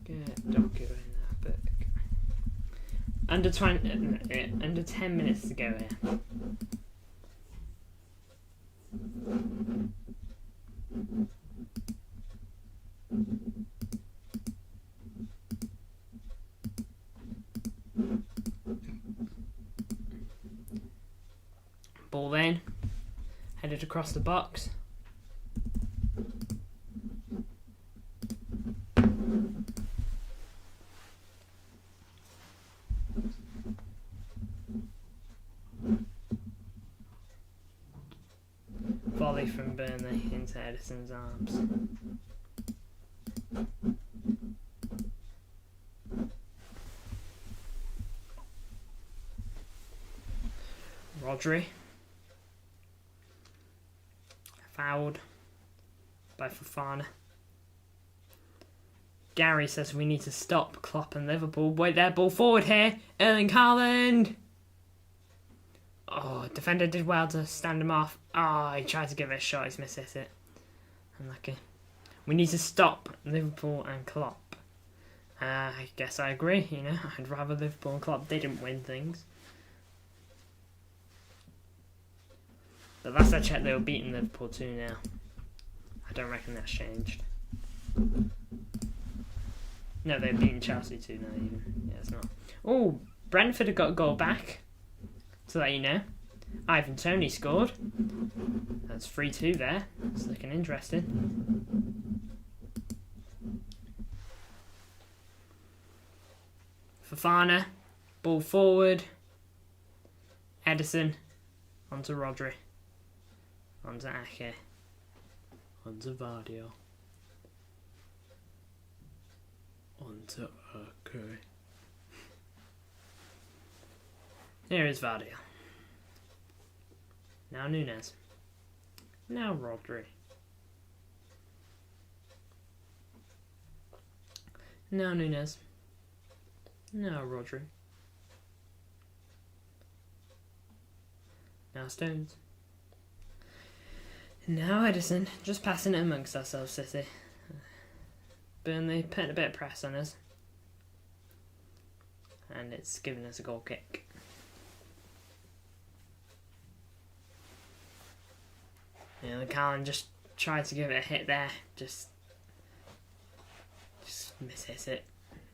S1: Get Doku in that book. Under 10 minutes to go here. Ball then, headed across the box. from Burnley into Edison's arms. Rodri. Fouled by Fofana. Gary says we need to stop Klopp and Liverpool. Wait there, ball forward here. Erling Haaland. Oh, defender did well to stand him off. Oh, he tried to give it a shot. He's missed it. Unlucky. We need to stop Liverpool and Klopp. I guess I agree, you know. I'd rather Liverpool and Klopp didn't win things. But last I checked, they were beating Liverpool 2-0. I don't reckon that's changed. No, they're beating Chelsea 2-0 even. Yeah, it's not. Oh, Brentford have got a goal back. To let you know. Ivan Toney scored. That's 3-2 there. It's looking interesting. Fofana. Ball forward. Edison. Onto Rodri. Onto Ake. Onto Vardio. Onto Ake. Here is Vardio. Now Nunes. Now Rodri. Now Nunes. Now Rodri. Now Stones. Now Edison. Just passing it amongst ourselves, City. Burnley putting a bit of press on us. And it's giving us a goal kick. Yeah, the Haaland just tried to give it a hit there. Just miss it.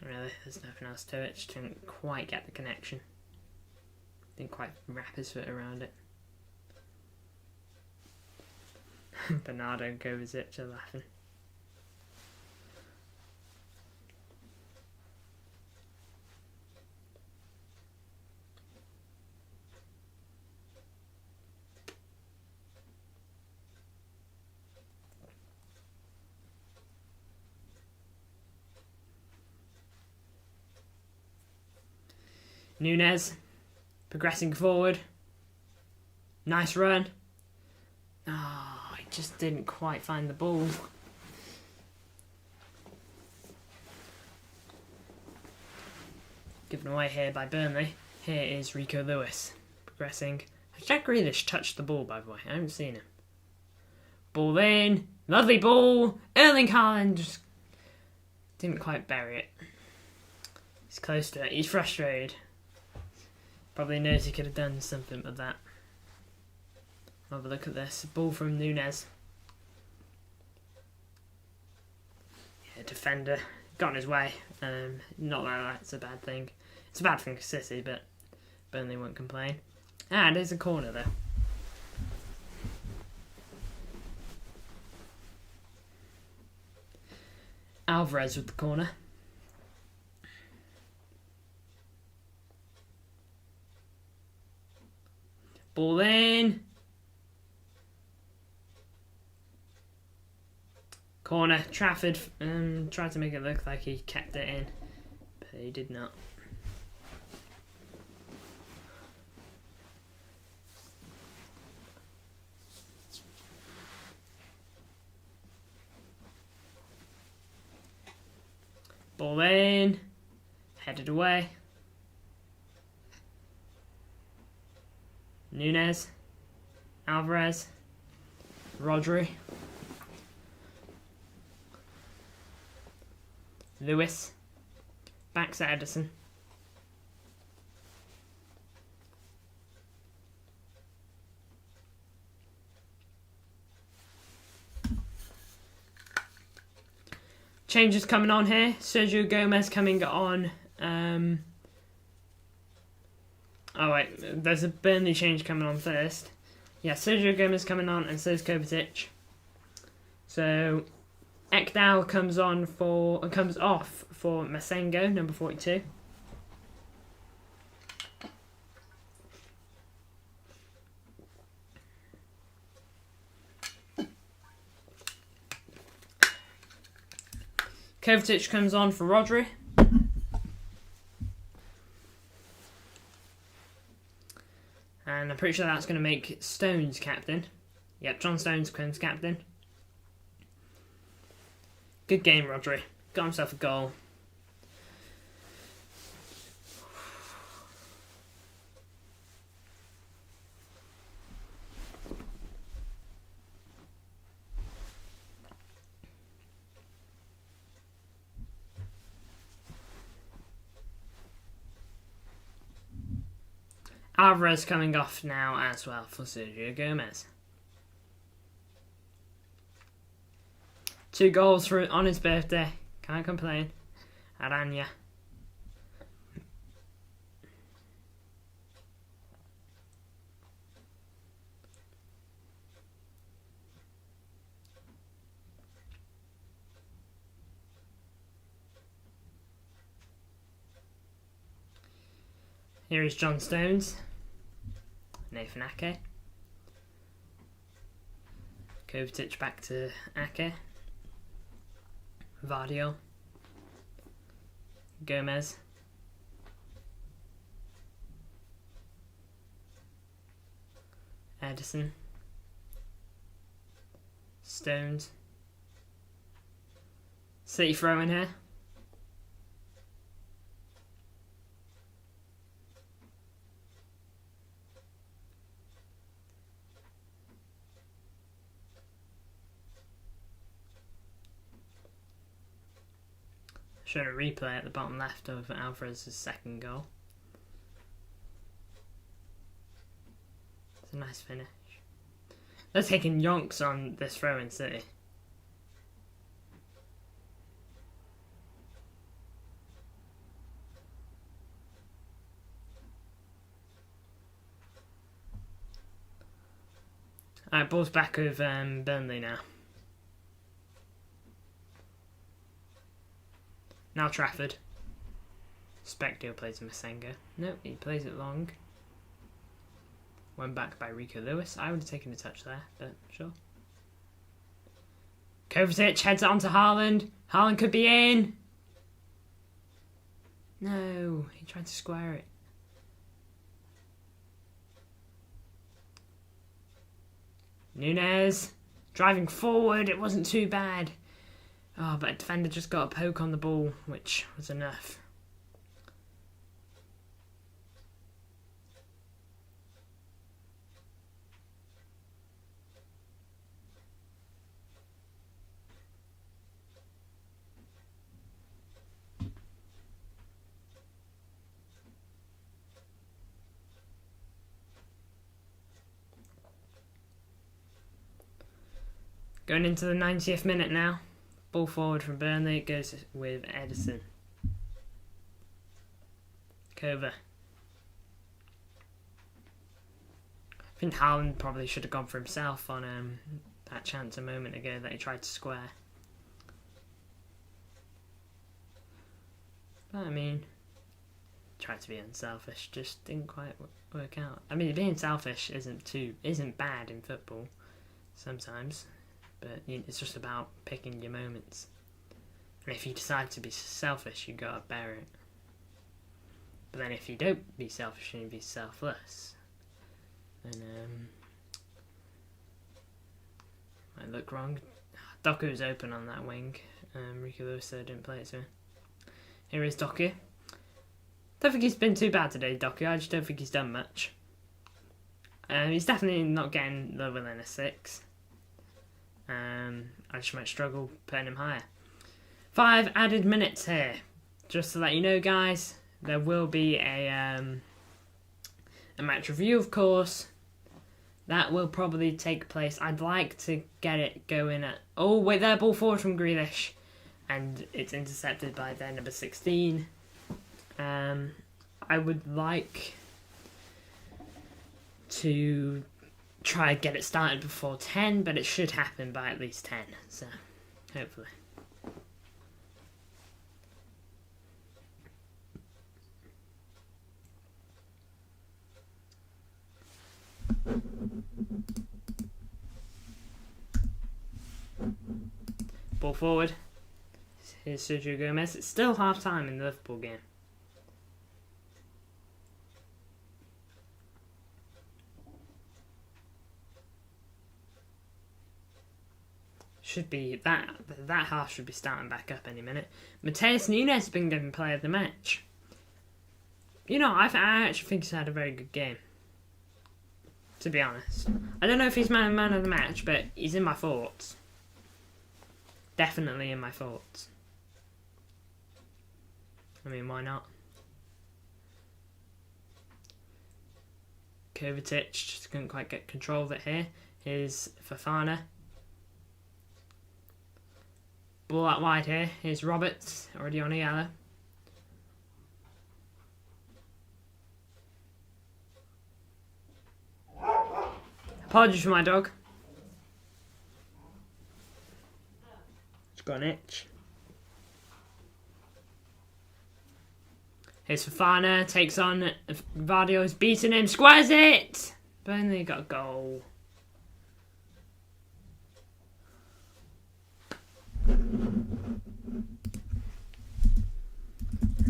S1: Really, there's nothing else to it. Just didn't quite get the connection. Didn't quite wrap his foot around it. Bernardo and Kovacic are laughing. Nunes, progressing forward. Nice run. Oh, I just didn't quite find the ball. Given away here by Burnley. Here is Rico Lewis, progressing. Jack Grealish touched the ball, by the way. I haven't seen him. Ball in. Lovely ball. Erling Haaland just didn't quite bury it. He's close to it. He's frustrated. Probably knows he could have done something with that. Have a look at this. Ball from Nunes. Yeah, defender. Got in his way. Not that that's a bad thing. It's a bad thing for City, but Burnley won't complain. And there's a corner there. Alvarez with the corner. Ball in. Corner. Trafford tried to make it look like he kept it in, but he did not. Ball in. Headed away. Nunes, Alvarez, Rodri, Lewis, backs at Edison. Changes coming on here. Sergio Gomez coming on. Oh wait, there's a Burnley change coming on first. Yeah, Sergio Gomez coming on, and so is Kovacic. So Ekdal comes off for Masengo, number 42. Kovacic comes on for Rodri. And I'm pretty sure that's going to make Stones captain. Yep, John Stones becomes captain. Good game, Rodri. Got himself a goal. Alvarez coming off now as well for Sergio Gomez. 2 goals on his birthday. Can't complain. Aranya. Here is John Stones. Nathan Ake. Kovacic back to Ake. Vardio. Gomez. Edison. Stones. City throw in here. Showing a replay at the bottom left of Alvarez's second goal. It's a nice finish. They're taking yonks on this throw in City. Alright, ball's back with Burnley now. Now Trafford. Specdio plays Masenga. No, he plays it long. Went back by Rico Lewis. I would have taken a touch there, but sure. Kovacic heads it onto Haaland. Haaland could be in. No, he tried to square it. Nunez driving forward. It wasn't too bad. Oh, but a defender just got a poke on the ball, which was enough. Going into the 90th minute now. Ball forward from Burnley. It goes with Edison. Kova. I think Haaland probably should have gone for himself on that chance a moment ago that he tried to square. But I mean, tried to be unselfish, just didn't quite work out. I mean, being selfish isn't bad in football sometimes. But it's just about picking your moments. And if you decide to be selfish, you gotta bear it. But then if you don't be selfish and you be selfless, then might look wrong. Doku's open on that wing. Rico Lewis didn't play it to him. Here is Doku. Don't think he's been too bad today, Doku. I just don't think he's done much. He's definitely not getting lower than a 6. I just might struggle putting him higher. 5 added minutes here. Just to let you know, guys, there will be a match review, of course. That will probably take place. I'd like to get it going at... Oh, wait there, ball forward from Grealish. And it's intercepted by their number 16. I would like to try and get it started before 10, but it should happen by at least 10, so hopefully. Ball forward. Here's Sergio Gomez. It's still half time in the Liverpool game. Should be that half should be starting back up any minute. Mateus Nunes has been given player of the match. You know, I actually think he's had a very good game. To be honest, I don't know if he's man of the match, but he's in my thoughts. Definitely in my thoughts. I mean, why not? Kovacic just couldn't quite get control of it here. Here's Fofana. Ball out wide here. Here's Roberts, already on a yellow. Apologies for my dog. It's got an itch. Here's Fofana, takes on Vardio's beating him, squares it! Burnley got a goal.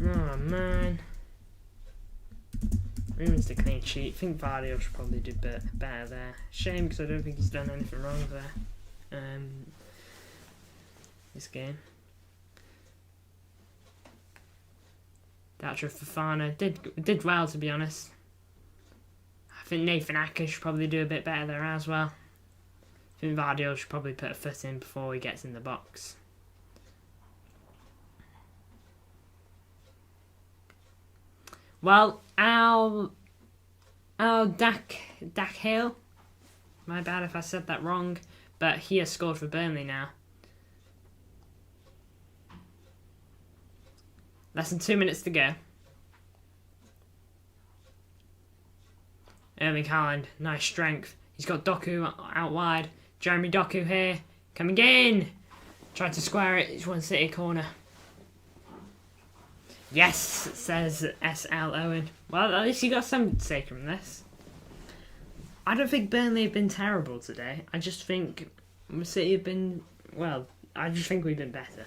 S1: Oh man. Ruins the clean sheet. I think Vardio should probably do better there. Shame, because I don't think he's done anything wrong there. This game. Thatcher Fofana did well, to be honest. I think Nathan Acker should probably do a bit better there as well. I think Vardio should probably put a foot in before he gets in the box. Well, Al Dakhil, my bad if I said that wrong, but he has scored for Burnley now. Less than 2 minutes to go. Erling Haaland, nice strength. He's got Doku out wide. Jeremy Doku here, coming in. Tried to square it, it's one City corner. Yes, says S.L. Owen. Well, at least you got something to take from this. I don't think Burnley have been terrible today. I just think City have been, well, I just think we've been better.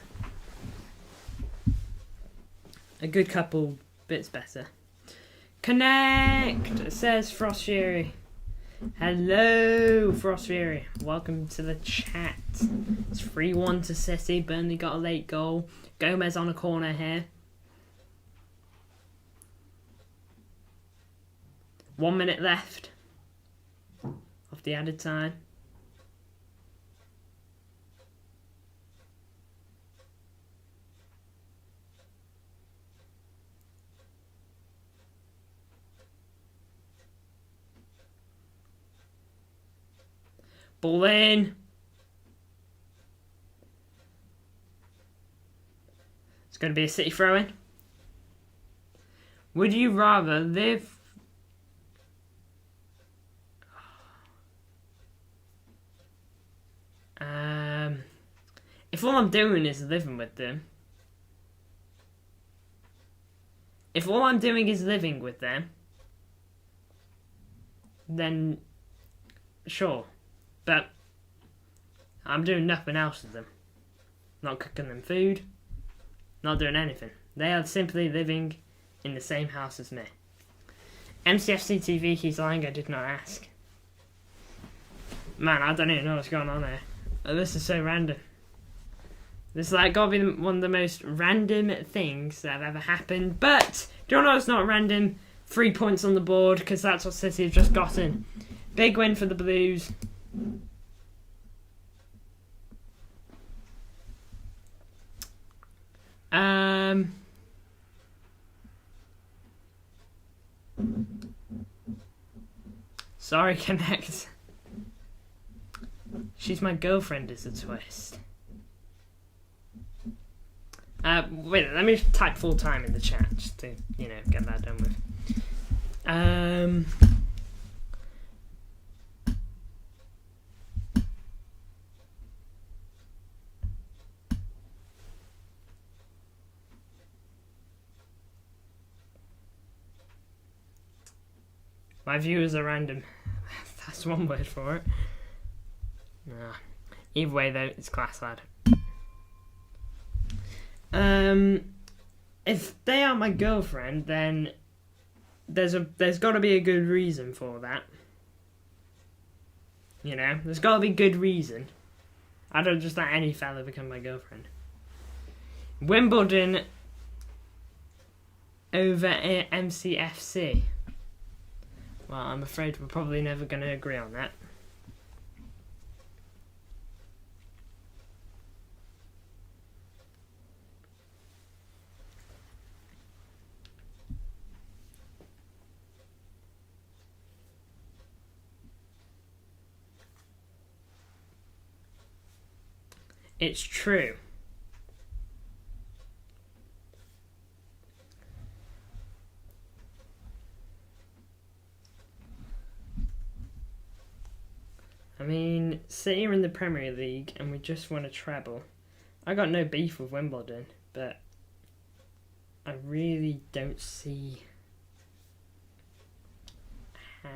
S1: A good couple bits better. Connect, says Frost Fury. Hello, Frost Fury. Welcome to the chat. It's 3-1 to City. Burnley got a late goal. Gomez on a corner here. 1 minute left of the added time. Ball in. It's going to be a City throw-in. Would you rather live... if all I'm doing is living with them... If all I'm doing is living with them... then... sure. But... I'm doing nothing else with them. Not cooking them food. Not doing anything. They are simply living in the same house as me. MCFC TV keeps lying, I did not ask. Man, I don't even know what's going on here. This is so random. This is like gotta be one of the most random things that have ever happened. But, do you know it's not random? 3 points on the board, because that's what City have just gotten. Big win for the Blues. Sorry, Connect. She's my girlfriend is a twist. Wait, let me type full time in the chat just to, you know, get that done with. My viewers are random. That's one word for it. Nah. Either way, though, it's class, lad. If they are my girlfriend, then there's got to be a good reason for that. You know, there's got to be a good reason. I don't just let any fella become my girlfriend. Wimbledon over MCFC. Well, I'm afraid we're probably never going to agree on that. It's true. I mean, City are in the Premier League and we just won a treble. I got no beef with Wimbledon, but I really don't see how.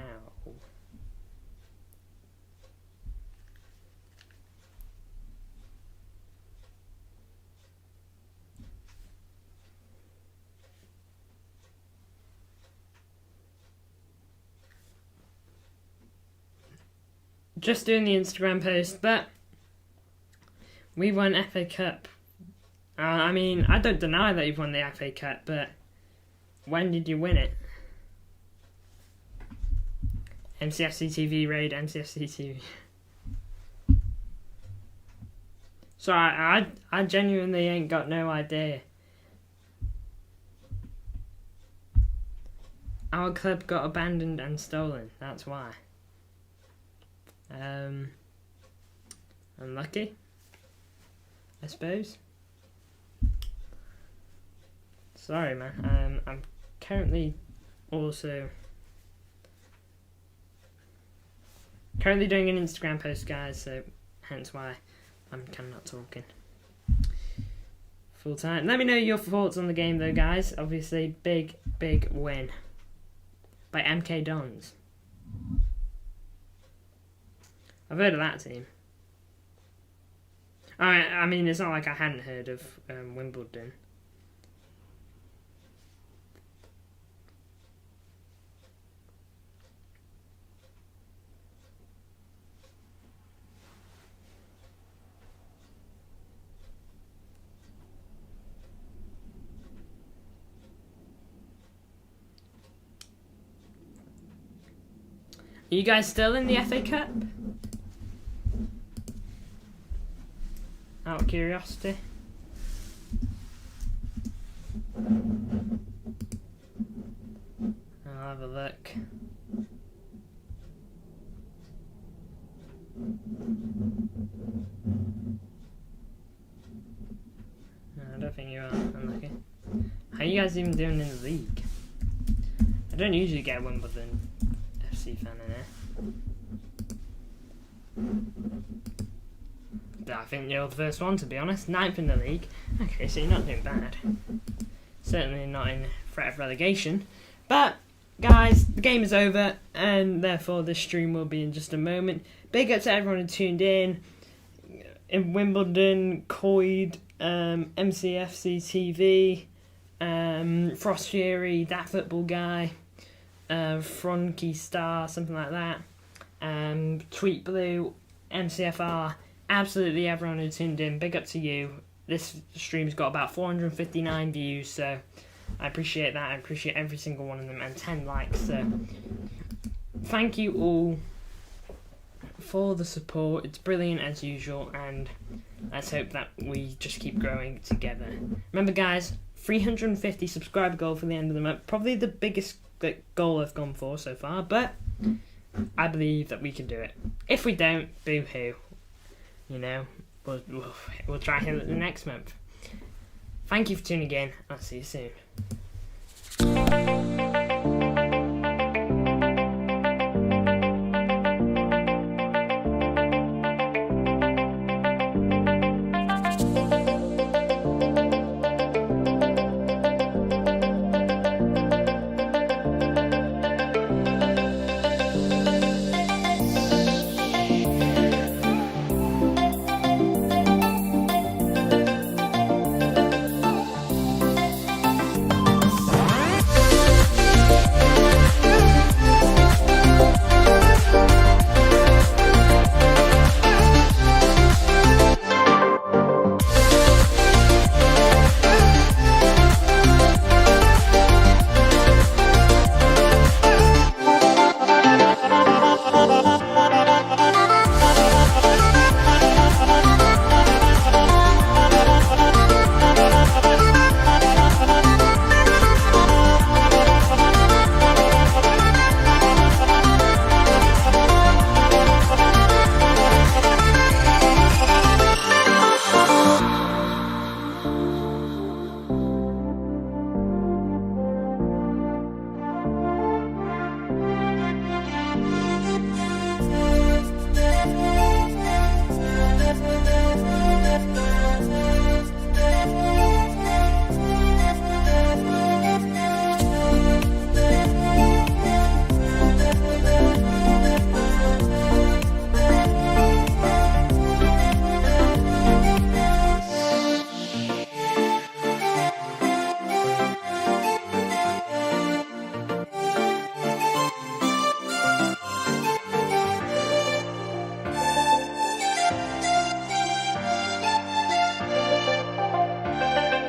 S1: Just doing the Instagram post, but we won FA Cup. I mean, I don't deny that you've won the FA Cup, but when did you win it? MCFC TV raid, MCFC TV. So I genuinely ain't got no idea. Our club got abandoned and stolen, that's why. Unlucky, I suppose. Sorry, man. I'm currently doing an Instagram post, guys, so hence why I'm kind of not talking full time. Let me know your thoughts on the game, though, guys. Obviously, big win by MK Dons. I've heard of that team. I mean, it's not like I hadn't heard of Wimbledon. Are you guys still in the FA Cup? Out of curiosity. I'll have a look. No, I don't think you are. Unlucky. How are you guys even doing in the league? I don't usually get a Wimbledon FC fan in here. I think you're the first one, to be honest. 9th in the league. Okay, so you're not doing bad. Certainly not in threat of relegation. But, guys, the game is over, and therefore this stream will be in just a moment. Big up to everyone who tuned in Wimbledon, Coyd, MCFC TV, Frost Fury, That Football Guy, Fronky Star, something like that, Tweet Blue, MCFR. Absolutely everyone who tuned in, big up to you. This stream's got about 459 views, so I appreciate that. I appreciate every single one of them, and 10 likes. So thank you all for the support. It's brilliant as usual, and let's hope that we just keep growing together. Remember, guys, 350 subscriber goal for the end of the month. Probably the biggest goal I've gone for so far, but I believe that we can do it. If we don't, boo-hoo. You know, we'll try him the next month. Thank you for tuning in. I'll see you soon.